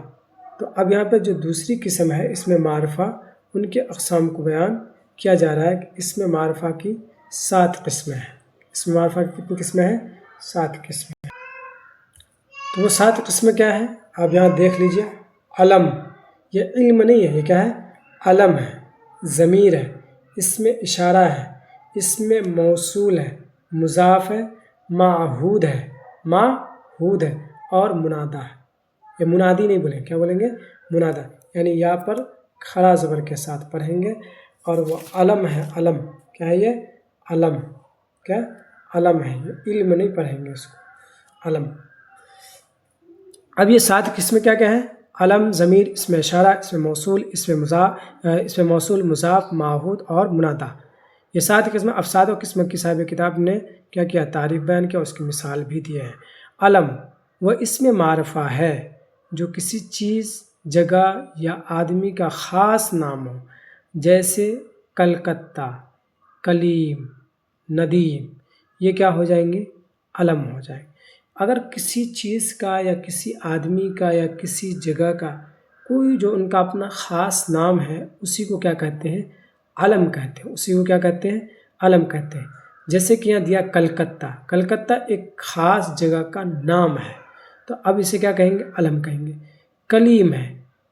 تو اب یہاں پہ جو دوسری قسم ہے اس میں معرفہ، ان کے اقسام کو بیان کیا جا رہا ہے کہ اس میں معرفہ کی 7 قسمیں ہیں. اس میں معرفہ کی کتنی قسمیں ہیں؟ 7 قسمیں ہیں. تو وہ 7 قسمیں کیا ہیں آپ یہاں دیکھ لیجئے. علم، یہ علم نہیں ہے، یہ کیا ہے؟ علم ہے، ضمیر ہے، اس میں اشارہ ہے، اس میں موصول ہے، مضاف ہے، معہود ہے، معہود ہے اور منادہ ہے. یہ منادی نہیں بولیں، کیا بولیں گے؟ منادہ. یعنی یہاں پر کھڑا زبر کے ساتھ پڑھیں گے. اور وہ علم ہے. علم کیا ہے؟ یہ علم، کیا علم ہے، یہ علم نہیں پڑھیں گے اس کو، علم. اب یہ 7 قسمیں کیا کیا ہیں؟ علم، ضمیر، اس میں اشارہ، اس میں موصول، اس میں موصول، مضاف، معہود اور منادہ. یہ 7 قسمیں. اب 7 قسم کی صاحب کتاب نے کیا کیا؟ تعریف بیان کیا، اس کی مثال بھی دی ہے. علم وہ اس میں معرفہ ہے جو کسی چیز، جگہ یا آدمی کا خاص نام ہو، جیسے کلکتہ، کلیم، ندیم. یہ کیا ہو جائیں گے؟ علم ہو جائیں گے. اگر کسی چیز کا یا کسی آدمی کا یا کسی جگہ کا کوئی جو ان کا اپنا خاص نام ہے، اسی کو کیا کہتے ہیں؟ علم کہتے ہیں. اسی کو کیا کہتے ہیں؟ علم کہتے ہیں. جیسے کہ یہاں دیا کلکتہ. کلکتہ ایک خاص جگہ کا نام ہے، تو اب اسے کیا کہیں گے؟ علم کہیں گے. کلیم ہے،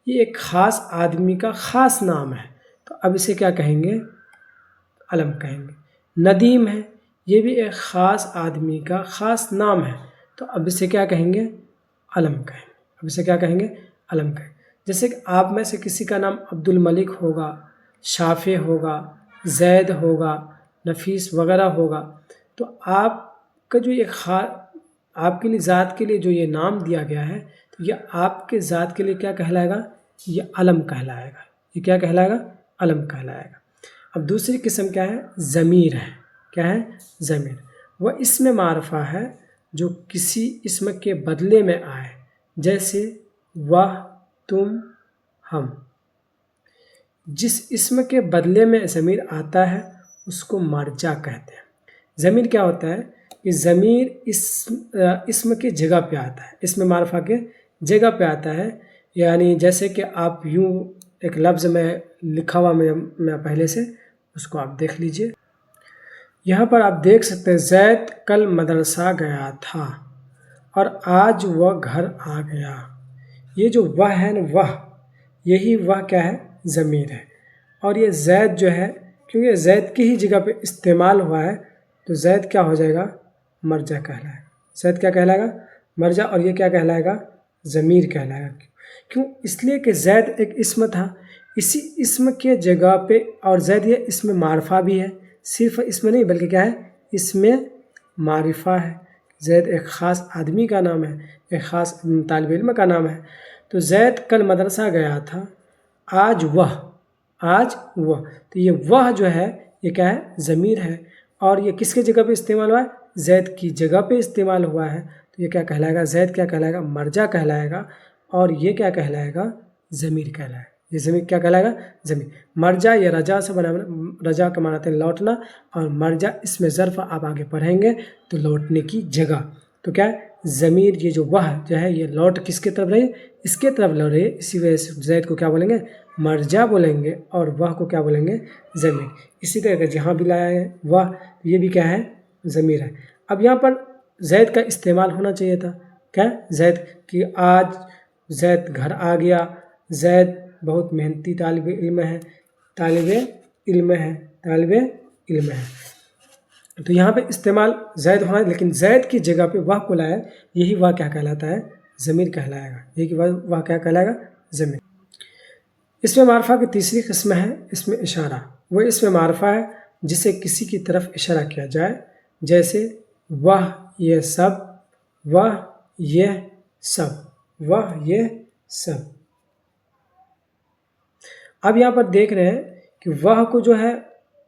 یہ ایک خاص آدمی کا خاص نام ہے، تو اب اسے کیا کہیں گے؟ علم کہیں گے. ندیم ہے، یہ بھی ایک خاص آدمی کا خاص نام ہے، تو اب اسے کیا کہیں گے؟ علم کہیں گے. اب اسے کیا کہیں گے؟ علم کہیں گے. جیسے کہ آپ میں سے کسی کا نام عبد الملک ہوگا، شافع ہوگا، زید ہوگا، نفیس وغیرہ ہوگا، تو آپ کا جو یہ آپ کے لیے ذات کے لیے جو یہ نام دیا گیا ہے، تو یہ آپ کے ذات کے لیے کیا کہلائے گا؟ یہ علم کہلائے گا. یہ کیا کہلائے گا؟ علم کہلائے گا. اب دوسری قسم کیا ہے؟ ضمیر ہے. کیا ہے؟ ضمیر. وہ اس میں معرفہ ہے جو کسی اسم کے بدلے میں آئے، جیسے وہ، تم، ہم. جس اسم کے بدلے میں ضمیر آتا ہے اس کو مرجع کہتے ہیں. ضمیر کیا ہوتا ہے؟ کہ ضمیر اسم کی جگہ پہ آتا ہے، اسم معرفہ کے جگہ پہ آتا ہے. یعنی جیسے کہ آپ یوں ایک لفظ میں لکھا ہوا میں پہلے سے، اس کو آپ دیکھ لیجئے. یہاں پر آپ دیکھ سکتے ہیں زید کل مدرسہ گیا تھا اور آج وہ گھر آ گیا. یہ جو وہ ہے نا، وہ، یہی وہ کیا ہے؟ ضمیر ہے. اور یہ زید جو ہے، کیونکہ زید کی ہی جگہ پہ استعمال ہوا ہے، تو زید کیا ہو جائے گا؟ مرجع کہلائے گا. زید کیا کہلائے گا؟ مرجع. اور یہ کیا کہلائے گا؟ ضمیر کہلائے گا. کیوں؟ اس لیے کہ زید ایک اسم تھا، اسی اسم کے جگہ پہ، اور زید یہ اسم معرفہ بھی ہے. صرف اسم نہیں بلکہ کیا ہے؟ اسم معرفہ ہے. زید ایک خاص آدمی کا نام ہے، ایک خاص طالب علم کا نام ہے. تو زید کل مدرسہ گیا تھا، آج وہ، آج وہ. تو یہ وہ جو ہے یہ کیا ہے؟ ضمیر ہے. اور یہ کس کے جگہ پہ استعمال ہوا ہے؟ زید کی جگہ پہ استعمال ہوا ہے. تو یہ کیا کہلائے گا؟ زید کیا کہلائے گا؟ مرجع کہلائے گا. اور یہ کیا کہلائے گا؟ ضمیر کہلائے گا. یہ ضمیر کیا کہلائے گا؟ ضمیر. مرجع یا رجع سے بنا، رجع کا معنی ہے لوٹنا، اور مرجع اس میں ظرف آپ آگے پڑھیں گے تو لوٹنے کی جگہ. تو کیا ہے؟ ضمیر. یہ جو وہ جو ہے یہ لوٹ کس کی طرف رہی؟ اس کے طرف لوٹ رہی ہے. اسی وجہ سے زید کو کیا بولیں گے؟ مرجع بولیں گے، اور وہ کو کیا بولیں گے؟ ضمیر. اسی طرح جہاں بھی لایا ہے وہ، یہ بھی کیا ہے؟ ضمیر ہے. اب یہاں پر زید کا استعمال ہونا چاہیے تھا. کیا؟ زید کی. آج زید گھر آ گیا. زید بہت محنتی طالب علم ہے، طالب علم ہے، طالب علم ہے. تو یہاں پہ استعمال زید ہونا ہے، لیکن زید کی جگہ پہ وہ کو لایا، یہی وہ کیا کہلاتا ہے؟ ضمیر کہلائے گا. یہی وہ کیا کہلائے گا؟ ضمیر. اس میں معرفہ کی تیسری قسم ہے اس میں اشارہ. وہ اس میں معرفہ ہے جسے کسی کی طرف اشارہ کیا جائے، جیسے وہ یہ سب، وہ یہ سب، وہ یہ سب. اب یہاں پر دیکھ رہے ہیں کہ وہ کو جو ہے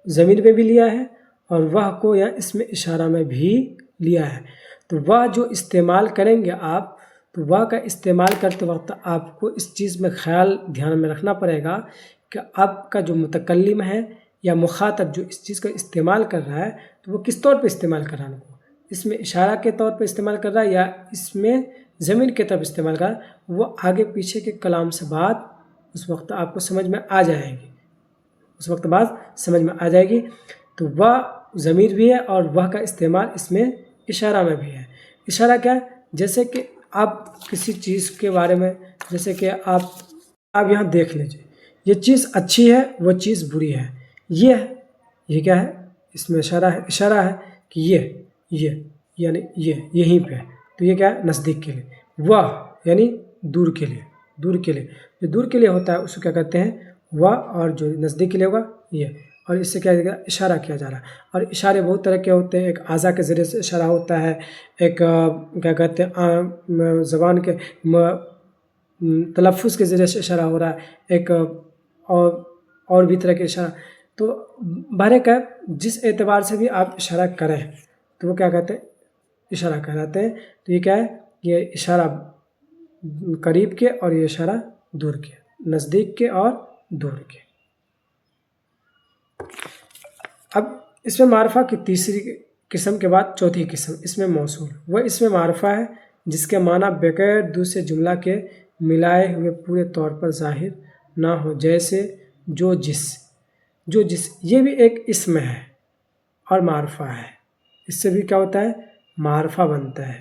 ضمیر میں بھی لیا ہے، اور وہ کو یا اس میں اشارہ میں بھی لیا ہے. تو وہ جو استعمال کریں گے آپ، تو وہ کا استعمال کرتے وقت آپ کو اس چیز میں خیال دھیان میں رکھنا پڑے گا کہ آپ کا جو متکلم ہے یا مخاطب جو اس چیز کا استعمال کر رہا ہے تو وہ کس طور پہ استعمال کر رہا ہے، اس میں اشارہ کے طور پہ استعمال کر رہا ہے یا اس میں ضمیر کی طرف استعمال کر رہا ہے، وہ آگے پیچھے کے کلام سے بات اس وقت آپ کو سمجھ میں آ جائے گی، اس وقت بات سمجھ میں آ جائے گی۔ تو وہ ضمیر بھی ہے اور وہ کا استعمال اس میں اشارہ میں بھی ہے۔ اشارہ کیا ہے؟ جیسے کہ آپ کسی چیز کے بارے میں، جیسے کہ آپ یہاں دیکھ لیجئے، یہ چیز اچھی ہے، وہ چیز بری ہے، یہ کیا ہے؟ اس میں اشارہ ہے کہ یہ یعنی یہیں پہ، تو یہ کیا ہے؟ نزدیک کے لیے۔ وہ یعنی دور کے لیے، جو دور کے لیے ہوتا ہے اس کو کیا کہتے ہیں؟ وہ، اور جو نزدیک کے لیے ہوگا یہ، اور اس سے کیا جائے گا؟ اشارہ کیا جا رہا ہے۔ اور اشارے بہت طرح کے ہوتے ہیں، ایک اعضاء کے ذریعے سے اشارہ ہوتا ہے، ایک کیا کہتے ہیں زبان کے تلفظ کے ذریعے سے اشارہ ہو رہا ہے، ایک اور بھی طرح کے اشارہ۔ تو بہرکیف جس اعتبار سے بھی آپ اشارہ کریں تو وہ کیا کہتے ہیں؟ اشارہ کہلاتے ہیں۔ تو یہ کیا ہے؟ یہ اشارہ قریب کے اور یہ اشارہ دور کے، نزدیک کے اور دور کے۔ اب اس میں معرفہ کی تیسری قسم کے بعد چوتھی قسم اس میں موصول۔ وہ اس میں معرفہ ہے جس کے معنی بغیر دوسرے جملہ کے ملائے ہوئے پورے طور پر ظاہر نہ ہو، جیسے جو جس یہ بھی ایک اسم ہے اور معرفہ ہے، اس سے بھی کیا ہوتا ہے؟ معرفہ بنتا ہے،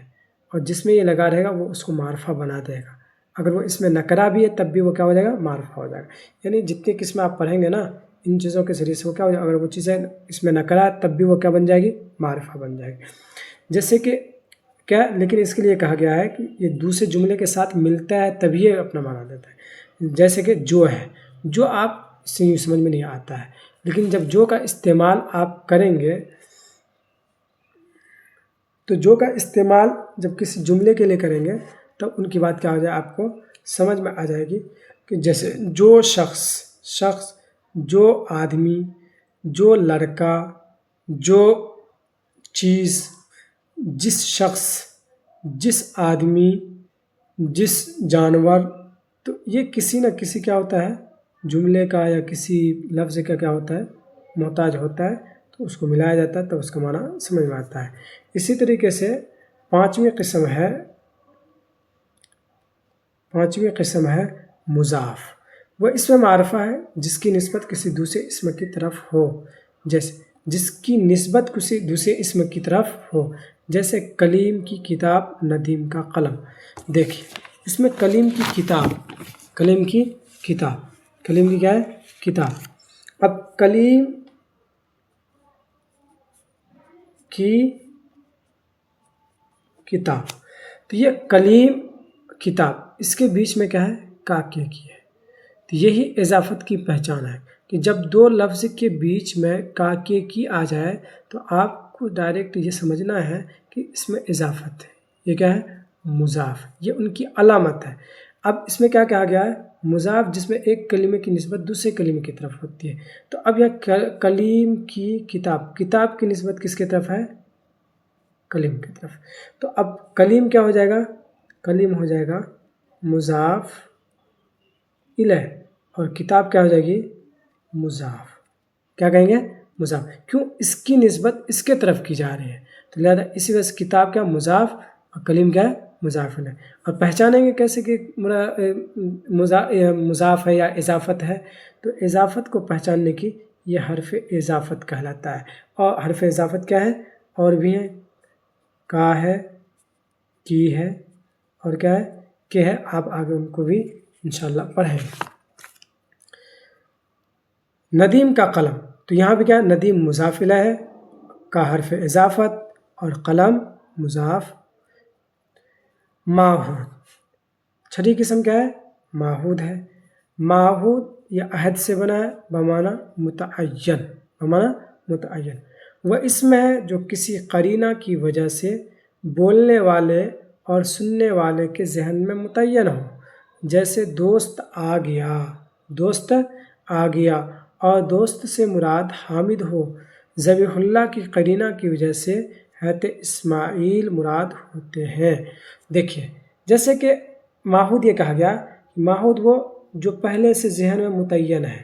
اور جس میں یہ لگا رہے گا وہ اس کو معرفہ بنا دے گا۔ اگر وہ اس میں نکرہ بھی ہے تب بھی وہ کیا ہو جائے گا؟ معرفہ ہو جائے گا۔ یعنی جتنی قسمیں آپ پڑھیں گے نا ان چیزوں کے ذریعے سے وہ کیا ہو جائے گا؟ اگر وہ چیزیں اس میں نکرہ ہے تب بھی وہ کیا بن جائے گی؟ معرفہ بن جائے گی۔ جیسے کہ کیا، لیکن اس کے لیے کہا گیا ہے کہ یہ دوسرے جملے کے ساتھ ملتا ہے تبھی یہ اپنا معنی دیتا ہے۔ جیسے کہ جو ہے، جو آپ سے یوں سمجھ میں نہیں آتا ہے، لیکن جب جو کا استعمال آپ کریں گے تو جو کا استعمال جب کسی جملے کے لیے کریں گے تب ان کی بات کیا ہو جائے؟ آپ کو سمجھ میں آ جائے گی کہ جیسے جو شخص، جو آدمی، جو لڑکا، جو چیز، جس شخص، جس آدمی، جس جانور، تو یہ کسی نہ کسی کیا ہوتا ہے؟ جملے کا یا کسی لفظ کا کیا ہوتا ہے؟ محتاج ہوتا ہے، تو اس کو ملایا جاتا ہے تب اس کا معنی سمجھ میں آتا ہے۔ اسی طریقے سے پانچویں قسم ہے مضاف۔ وہ اسم معرفہ ہے جس کی نسبت کسی دوسرے اسم کی طرف ہو، جیسے کلیم کی کتاب، ندیم کا قلم۔ دیکھیے اس میں کلیم کی کیا ہے؟ کتاب۔ اب کلیم کی کتاب، تو یہ کلیم کتاب اس کے بیچ میں کیا ہے؟ کاکے کی ہے۔ تو یہی اضافت کی پہچان ہے کہ جب دو لفظ کے بیچ میں کاکے کی آ جائے تو آپ کو ڈائریکٹ یہ سمجھنا ہے کہ اس میں اضافت ہے، یہ کیا ہے؟ مضاف، یہ ان کی علامت ہے۔ اب اس میں کیا کہا گیا ہے؟ مضاف، جس میں ایک کلمے کی نسبت دوسرے کلمے کی طرف ہوتی ہے۔ تو اب یہ کلیم کی کتاب کی نسبت کس کی طرف ہے؟ کلیم کی طرف۔ تو اب کلیم کیا ہو جائے گا؟ کلیم ہو جائے گا مضاف الیہ، اور کتاب کیا ہو جائے گی؟ مضاف۔ کیا کہیں گے؟ مضاف۔ کیوں؟ اس کی نسبت اس کے طرف کی جا رہی ہے، تو لہذا اسی وجہ سے کتاب کیا؟ مضاف، اور کلیم کیا ہے؟ مضاف الیہ۔ اور پہچانیں گے کیسے کہ مضاف ہے یا اضافت ہے؟ تو اضافت کو پہچاننے کی یہ حرف اضافت کہلاتا ہے۔ اور حرف اضافت کیا ہے؟ اور بھی ہیں، کا ہے، کی ہے، اور کیا ہے؟ کہ ہے۔ آپ آگے ان کو بھی انشاءاللہ پڑھیں گے۔ ندیم کا قلم، تو یہاں بھی کیا ہے؟ ندیم مضاف الیہ ہے، کا حرف اضافت، اور قلم مضاف۔ معہود، چھٹی قسم کیا ہے؟ معہود ہے۔ معہود یہ عہد سے بنا ہے، بمعنی متعین۔ وہ اسم ہے جو کسی قرینہ کی وجہ سے بولنے والے اور سننے والے کے ذہن میں متعین ہو، جیسے دوست آ گیا، اور دوست سے مراد حامد ہو۔ ذبیح اللہ کی قرینہ کی وجہ سے حضرت اسماعیل مراد ہوتے ہیں۔ دیکھیے جیسے کہ معہود یہ کہا گیا، معہود وہ جو پہلے سے ذہن میں متعین ہے،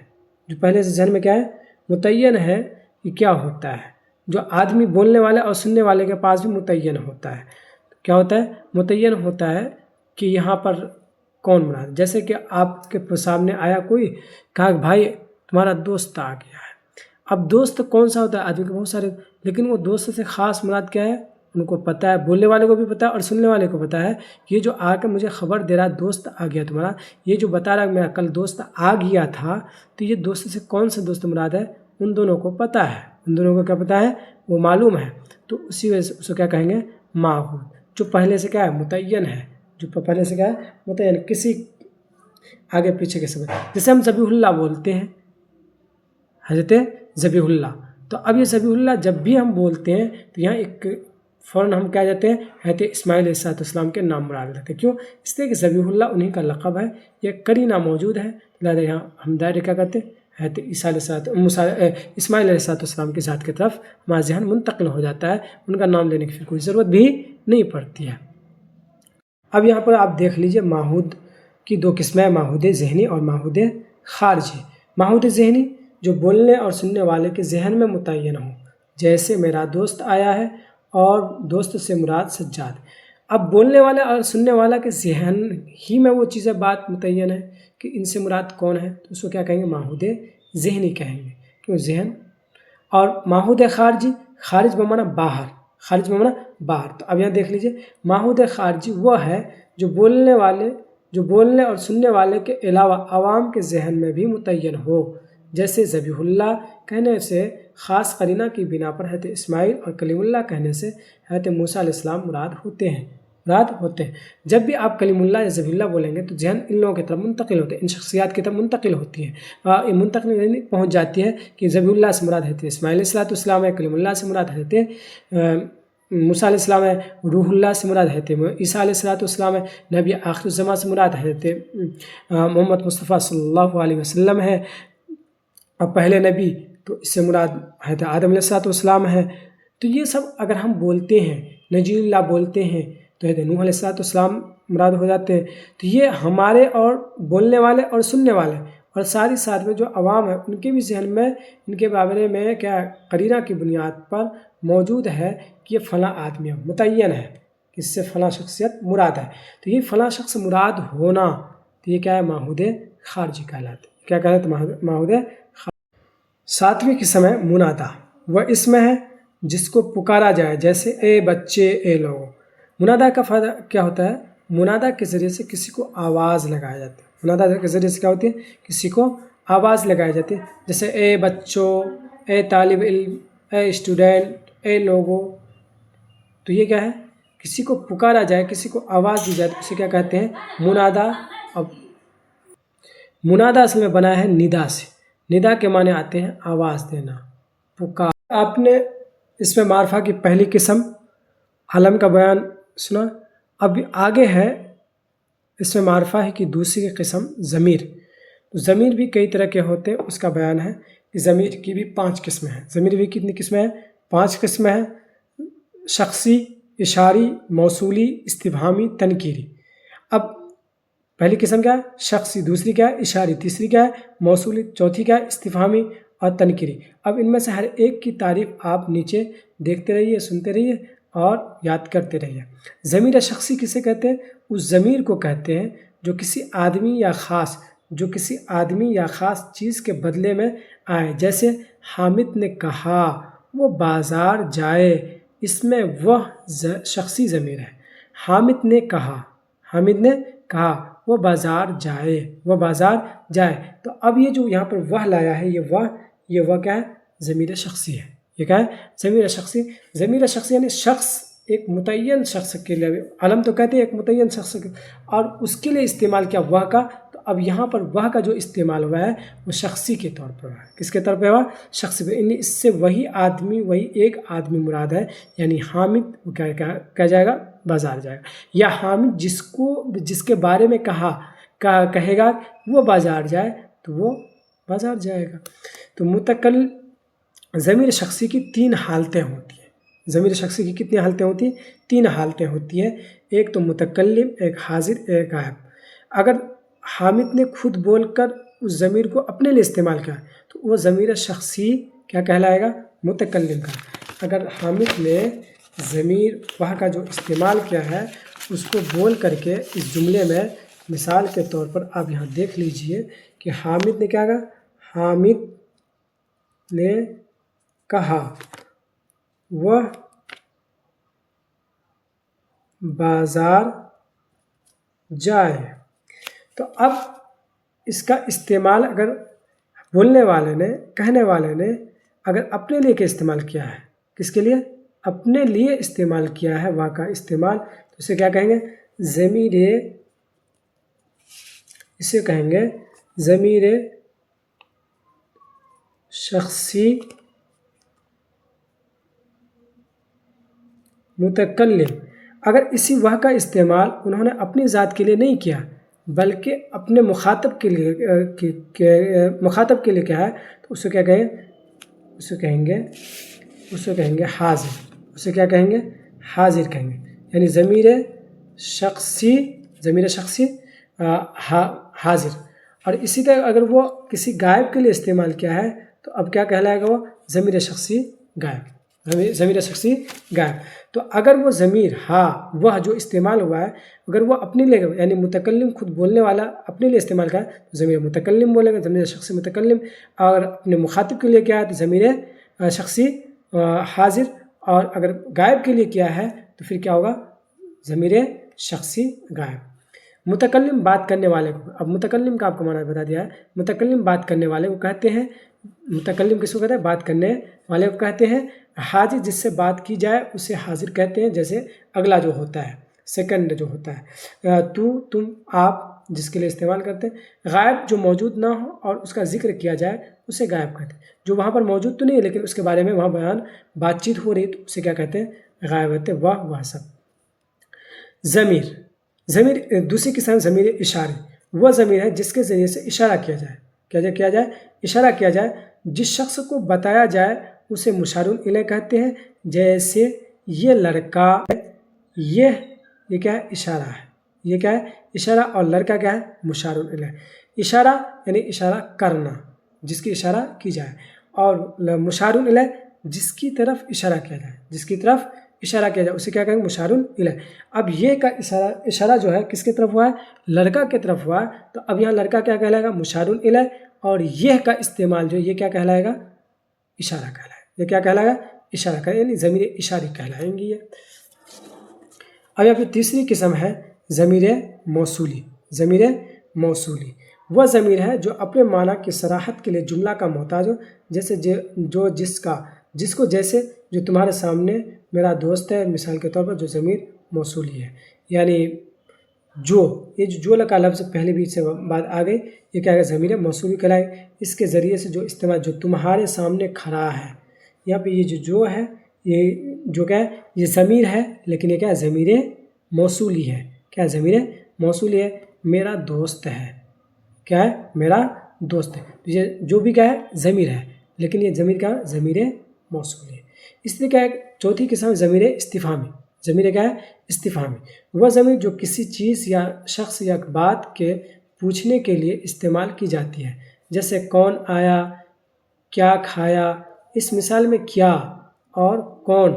جو پہلے سے ذہن میں کیا ہے؟ متعین ہے کہ کیا ہوتا ہے، جو آدمی بولنے والے اور سننے والے کے پاس بھی متعین ہوتا ہے۔ کیا ہوتا ہے؟ متعین ہوتا ہے کہ یہاں پر کون مراد، جیسے کہ آپ کے سامنے آیا کوئی، کہا کہ بھائی تمہارا دوست آ گیا ہے۔ اب دوست کون سا ہوتا ہے؟ آدمی کے بہت سارے، لیکن وہ دوست سے خاص مراد کیا ہے؟ ان کو پتہ ہے، بولنے والے کو بھی پتہ ہے اور سننے والے کو پتہ ہے، یہ جو آ کے مجھے خبر دے رہا دوست آ گیا تمہارا، یہ جو بتا رہا ہے میرا کل دوست آ گیا تھا، تو یہ دوست سے کون سا دوست مراد ہے؟ ان دونوں کو پتہ ہے، ان دونوں کو کیا پتہ ہے؟ وہ معلوم ہے، تو اسی وجہ سے اس کو کیا کہیں گے؟ معہود، جو پہلے سے کیا ہے؟ متعین ہے، جو پہلے سے کیا ہے؟ متعین، کسی آگے پیچھے کے سبب۔ جیسے ہم ذبیح اللہ بولتے ہیں، حضرت ذبیح اللہ، تو اب یہ ذبیح اللہ جب بھی ہم بولتے ہیں تو یہاں ایک فوراً ہم کیا جاتے ہیں؟ حضرت اسماعیل علیہ السلام کے نام مراد لیتے ہیں۔ کیوں؟ اس لیے کہ ذبیح اللہ انہی کا لقب ہے، یہ قرینہ موجود ہے، لہٰذا یہاں ہم دائرہ کیا کرتے ہیں؟ حضرت اسماعیل علیہ السلام کی ذات کی طرف ہمارا ذہن منتقل ہو جاتا ہے، ان کا نام لینے کی پھر کوئی ضرورت بھی نہیں پڑتی ہے۔ اب یہاں پر آپ دیکھ لیجئے معہود کی دو قسمیں ہیں، معہود ذہنی اور معہود خارجی۔ معہود ذہنی جو بولنے اور سننے والے کے ذہن میں متعین ہو، جیسے میرا دوست آیا ہے اور دوست سے مراد سجاد۔ اب بولنے والے اور سننے والا کے ذہن ہی میں وہ چیزیں بات متعین ہے کہ ان سے مراد کون ہے، تو اس کو کیا کہیں گے؟ معہود ذہنی کہیں گے، کیوں؟ ذہن۔ اور معہود خارجی، خارج بمعنی باہر، خارج بمعنی باہر۔ تو اب یہاں دیکھ لیجئے، معہود خارجی وہ ہے جو بولنے اور سننے والے کے علاوہ عوام کے ذہن میں بھی متعین ہو، جیسے ذبیح اللہ کہنے سے خاص قرینہ کی بنا پر حضرت اسماعیل اور کلیم اللہ کہنے سے حضرت موسیٰ علیہ السلام مراد ہوتے ہیں۔ جب بھی آپ کلیم اللہ یا ذبیح اللہ بولیں گے تو ذہن ان لوگوں کی طرف منتقل ہوتے ہیں، ان شخصیات کی طرف منتقل ہوتی ہیں، منتقل پہنچ جاتی ہے کہ ذبیح اللہ سے مراد حضرت اسماعیل علیہ السلام ہے، کلیم اللہ سے مراد حضرت موسیٰ علیہ السلام ہے، روح اللہ سے مراد حضرت عیسیٰ علیہ السلام ہے، نبی آخر الزمان سے مراد حضرت محمد مصطفیٰ صلی اللہ علیہ وسلم ہے، اور پہلے نبی تو اس سے مراد حضرت آدم علیہ السلام ہے۔ تو یہ سب اگر ہم بولتے ہیں، نجی اللہ بولتے ہیں تو حضرت نوح علیہ السلام مراد ہو جاتے ہیں۔ تو یہ ہمارے اور بولنے والے اور سننے والے اور ساری ساتھ میں جو عوام ہے ان کے بھی ذہن میں ان کے بارے میں کیا قرینہ کی بنیاد پر موجود ہے کہ یہ فلاں آدمی متعین ہے، اس سے فلاں شخصیت مراد ہے۔ تو یہ فلاں شخص مراد ہونا، تو یہ کیا ہے؟ معہود خارجی کہلاتے ہیں۔ کیا کہلاتے ہیں؟ معہود خارجی۔ ساتویں قسم ہے منادا، وہ اسم ہے جس کو پکارا جائے، جیسے اے بچے، اے لوگو۔ منادا کا فائدہ کیا ہوتا ہے؟ منادا کے ذریعے سے کسی کو آواز لگایا جاتا ہے۔ منادا کے ذریعے سے کیا ہوتی ہے؟ کسی کو آواز لگائی جاتی ہے، جیسے اے بچوں، اے طالب علم، اے اسٹوڈنٹ، اے لوگو۔ تو یہ کیا ہے؟ کسی کو پکارا جائے، کسی کو آواز دی جائے تو اسے کیا کہتے ہیں؟ منادا۔ اب منادا اصل میں بنا ہے ندا سے، ندا کے معنی آتے ہیں آواز دینا، پکار۔ آپ نے اس میں معرفہ کی پہلی قسم علم کا بیان سنا، اب آگے ہے اس میں معرفہ کی دوسری قسم ضمیر۔ ضمیر بھی کئی طرح کے ہوتے ہیں، اس کا بیان ہے کہ ضمیر کی بھی 5 قسمیں ہیں۔ ضمیر بھی کتنی قسمیں ہیں؟ 5 قسمیں ہیں، شخصی، اشاری، موصولی، استفہامی، تنکیری۔ اب پہلی قسم کیا ہے؟ شخصی، دوسری کیا ہے؟ اشاری، تیسری کیا ہے؟ موصولی، چوتھی کیا ہے؟ استفہامی اور تنکیری۔ اب ان میں سے ہر ایک کی تعریف آپ نیچے دیکھتے رہیے، سنتے رہیے اور یاد کرتے رہیے۔ ضمیر شخصی کسے کہتے ہیں؟ اس ضمیر کو کہتے ہیں جو کسی آدمی یا خاص چیز کے بدلے میں آئے، جیسے حامد نے کہا وہ بازار جائے، اس میں وہ شخصی ضمیر ہے۔ حامد نے کہا وہ بازار جائے، تو اب یہ جو یہاں پر وہ لایا ہے، یہ وہ کیا ہے؟ ضمیر شخصی ہے۔ یہ کیا ہے؟ ضمیر شخصی۔ ضمیر شخصی یعنی شخص، ایک متعین شخص کے لیے، علم تو کہتے ہیں ایک متعین شخص کے، اور اس کے لیے استعمال کیا وہ کا، تو اب یہاں پر وہ کا جو استعمال ہوا ہے وہ شخصی کے طور پر ہوا ہے۔ کس کے طور پہ ہوا؟ شخصی پہ۔ اس سے وہی ایک آدمی مراد ہے، یعنی حامد وہ کیا جائے گا؟ بازار جائے گا، یا حامد جس کے بارے میں کہے گا وہ بازار جائے تو وہ بازار جائے گا۔ تو ضمیر شخصی کی 3 حالتیں ہوتی ہیں۔ ضمیر شخصی کی کتنی حالتیں ہوتی ہیں؟ 3 حالتیں ہوتی ہیں، ایک تو متکلم، ایک حاضر، ایک غائب۔ اگر حامد نے خود بول کر اس ضمیر کو اپنے لیے استعمال کیا تو وہ ضمیر شخصی کیا کہلائے گا؟ متکلم کا۔ اگر حامد نے ضمیر وہ کا جو استعمال کیا ہے اس کو بول کر کے اس جملے میں، مثال کے طور پر آپ یہاں دیکھ لیجئے کہ حامد نے کیا کہا؟ حامد نے کہا وہ بازار جائے، تو اب اس کا استعمال اگر بولنے والے نے، کہنے والے نے اگر اپنے لیے کیا استعمال کیا ہے، کس کے لیے؟ اپنے لیے استعمال کیا ہے وا کا استعمال، تو اسے کیا کہیں گے؟ ضمیر، اسے کہیں گے ضمیر شخصی متکلم۔ اگر اسی وہ کا استعمال انہوں نے اپنی ذات کے لیے نہیں کیا بلکہ اپنے مخاطب کے لیے کیا ہے تو اسے کیا کہیں؟ اسے کہیں گے حاضر، اسے کیا کہیں گے؟ حاضر کہیں گے، یعنی ضمیر شخصی حاضر۔ اور اسی طرح اگر وہ کسی غائب کے لیے استعمال کیا ہے تو اب کیا کہلائے گا؟ وہ ضمیر شخصی غائب، ضمیر شخصی غائب۔ تو اگر وہ ضمیر وہ جو استعمال ہوا ہے اگر وہ اپنے لیے یعنی متکلم خود بولنے والا اپنے لیے استعمال کا تو ضمیر متکلم بولے گا، ضمیر شخصی متکلم۔ اور اپنے مخاطب کے لیے کیا ہے تو ضمیر شخصی حاضر، اور اگر غائب کے لیے کیا ہے تو پھر کیا ہوگا؟ ضمیر شخصی غائب۔ متکلم بات کرنے والے کو، اب متکلم کا آپ کو معنی بتا دیا ہے، متکلم بات کرنے والے کو کہتے ہیں، متکلم کس کو کہتے ہیں؟ بات کرنے والے کو کہتے ہیں۔ حاضر جس سے بات کی جائے اسے حاضر کہتے ہیں، جیسے اگلا جو ہوتا ہے، سیکنڈ جو ہوتا ہے، تو، تم، آپ جس کے لیے استعمال کرتے ہیں۔ غائب جو موجود نہ ہو اور اس کا ذکر کیا جائے اسے غائب کہتے ہیں، جو وہاں پر موجود تو نہیں ہے لیکن اس کے بارے میں وہاں بات چیت ہو رہی تو اسے کیا کہتے ہیں؟ غائب کہتے ہیں۔ وہ سب۔ ضمیر دوسری قسم ضمیر اشارے، وہ ضمیر ہے جس کے ذریعے سے اشارہ کیا جائے، اشارہ کیا جائے، جس شخص کو بتایا جائے اسے مشار الیہ کہتے ہیں، جیسے یہ لڑکا ہے، یہ کیا ہے؟ اشارہ ہے، یہ کیا ہے؟ اشارہ، اور لڑکا کیا ہے؟ مشار الیہ۔ اشارہ یعنی اشارہ کرنا، جس کی اشارہ کی جائے، اور مشار الیہ جس کی طرف اشارہ کیا جائے، اسے کیا کہیں گے؟ مشار الیہ۔ اب یہ کا اشارہ جو ہے کس کی طرف ہوا ہے؟ لڑکا کی طرف ہوا ہے، تو اب یہاں لڑکا کیا کہلائے گا؟ مشار الیہ، اور یہ کا استعمال جو یہ کیا کہلائے گا؟ اشارہ کہلائے گا۔ یہ کیا کہلائے گا؟ اشارہ کہلائے گا، یعنی ضمیر اشاری کہلائیں گی یہ۔ اب یہاں پہ تیسری قسم ہے ضمیر موصولی۔ ضمیر موصولی وہ ضمیر ہے جو اپنے معنی کی صراحت کے لیے جملہ کا محتاج ہو، جیسے جس کو جیسے جو تمہارے سامنے میرا دوست ہے، مثال کے طور پر جو ضمیر موصولی ہے، یعنی یہ جو کا لفظ پہلے بھی سے بات آ گئی، یہ کیا ہے؟ ضمیر موصولی کہلائے۔ اس کے ذریعے سے جو استعمال، جو تمہارے سامنے کھڑا ہے، یہاں پہ یہ جو ہے یہ جو کیا ہے؟ یہ ضمیر ہے، لیکن یہ کیا ہے؟ ضمیر موصولی ہے۔ کیا ہے؟ ضمیر موصولی ہے۔ میرا دوست ہے، کیا ہے؟ میرا دوست ہے، یہ جو بھی کیا ہے؟ ضمیر ہے، لیکن یہ ضمیر کیا ہے؟ ضمیر موصولی ہے۔ اس لیے کیا ہے؟ چوتھی قسم ضمیر استفہامی۔ ضمیر کیا ہے؟ استفہامی وہ ضمیر جو کسی چیز یا شخص یا بات کے پوچھنے کے لیے استعمال کی جاتی ہے، جیسے کون آیا، کیا کھایا۔ اس مثال میں کیا اور کون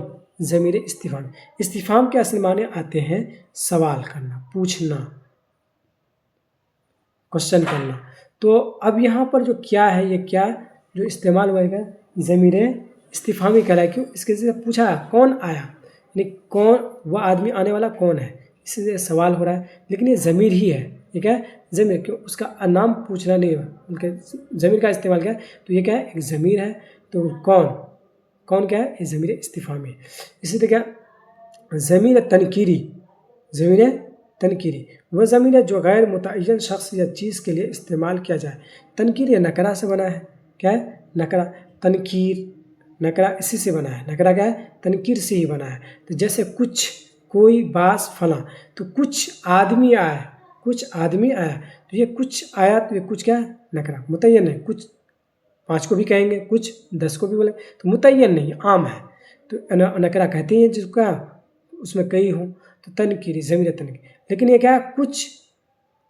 ضمیر استفہام۔ استفہام کے اصل معنی آتے ہیں سوال کرنا، پوچھنا، کوشچن کرنا۔ تو اب یہاں پر جو کیا ہے، یہ کیا جو استعمال ہوا ہے ضمیر استفہامی کہلائے۔ کیوں؟ اس کے سے پوچھا کون آیا، یعنی کون، وہ آدمی آنے والا کون ہے، اس سے سوال ہو رہا ہے، لیکن یہ ضمیر ہی ہے۔ یہ کیا ہے؟ ضمیر، کیوں؟ اس کا نام پوچھنا نہیں ہے، ان کے ضمیر کا استعمال کیا ہے، تو یہ کیا ہے؟ ایک ضمیر ہے۔ تو کون کیا ہے؟ یہ ضمیر استفہامی ہے۔ اسی طرح کیا؟ ضمیر تنکیری۔ ضمیر تنکیری وہ ضمیر ہے جو غیر متعین شخص یا چیز کے لیے استعمال کیا جائے۔ تنکیر یہ نکرہ سے بنا ہے۔ کیا ہے؟ نکرہ۔ تنکیر نکرہ اسی سے بنا ہے۔ نکرہ کیا ہے؟ تنکیر سے ہی بنا ہے۔ تو جیسے کچھ، کوئی، بعض، فلاں، تو کچھ آدمی آیا، تو یہ کچھ آیا، تو یہ کچھ کیا ہے؟ نکرہ، متعین ہے۔ کچھ 5 کو بھی کہیں گے، کچھ 10 کو بھی بولیں، تو متعین نہیں، عام ہے، تو نکرہ کہتے ہیں جس کا اس میں کئی ہوں، تو تنکیری ضمیر تنکیری۔ لیکن یہ کیا ہے؟ کچھ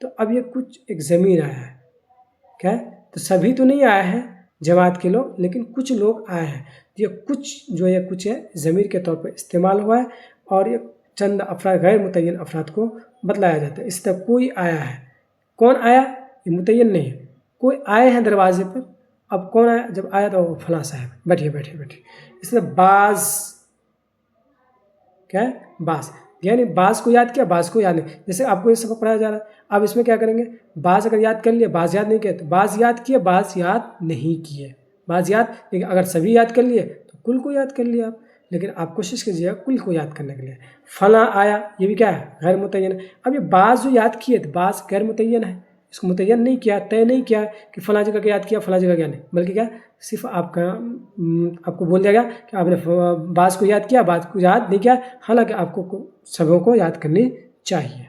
تو اب یہ کچھ ایک ضمیر آیا ہے، کیا ہے؟ تو سبھی تو نہیں آئے ہیں جماعت کے لوگ، لیکن کچھ لوگ آئے ہیں. یہ کچھ جو ہے کچھ ہے ضمیر کے طور پر استعمال ہوا ہے، اور یہ چند افراد غیر متعین افراد کو بتلایا جاتا ہے. اس طرح کوئی آیا ہے. کون آیا؟ یہ متعین نہیں ہے. کوئی آئے ہیں دروازے پر. اب کون آیا؟ جب آیا تو فلاں صاحب، بیٹھیے بیٹھیے بیٹھیے. اس طرح بعض، کیا ہے؟ بعض، یعنی بعض کو یاد کیا، بعض کو یاد نہیں. جیسے آپ کو یہ سبق پڑھایا جا رہا ہے، اب اس میں کیا کریں گے؟ بعض اگر یاد کر لیے، بعض یاد نہیں کیے تو بعض یاد کیے، بعض یاد نہیں کیے. بعض یاد، لیکن اگر سبھی یاد کر لیے تو کل کو یاد کر لیا آپ. لیکن آپ کوشش کیجیے گا کل کو یاد کرنے کے لیے. فلاں آیا، یہ بھی کیا ہے؟ غیر متعین. اب یہ بعض جو یاد کیے تو بعض غیر متعین ہے. اس کو متعین نہیں کیا، طے نہیں کیا کہ فلاں جگہ کا یاد کیا فلاں جگہ کیا نہیں، بلکہ کیا صرف آپ کو بول دیا گیا کہ آپ نے بعض کو یاد کیا، بعض کو یاد نہیں کیا، حالانکہ آپ کو سبوں کو یاد کرنی چاہیے.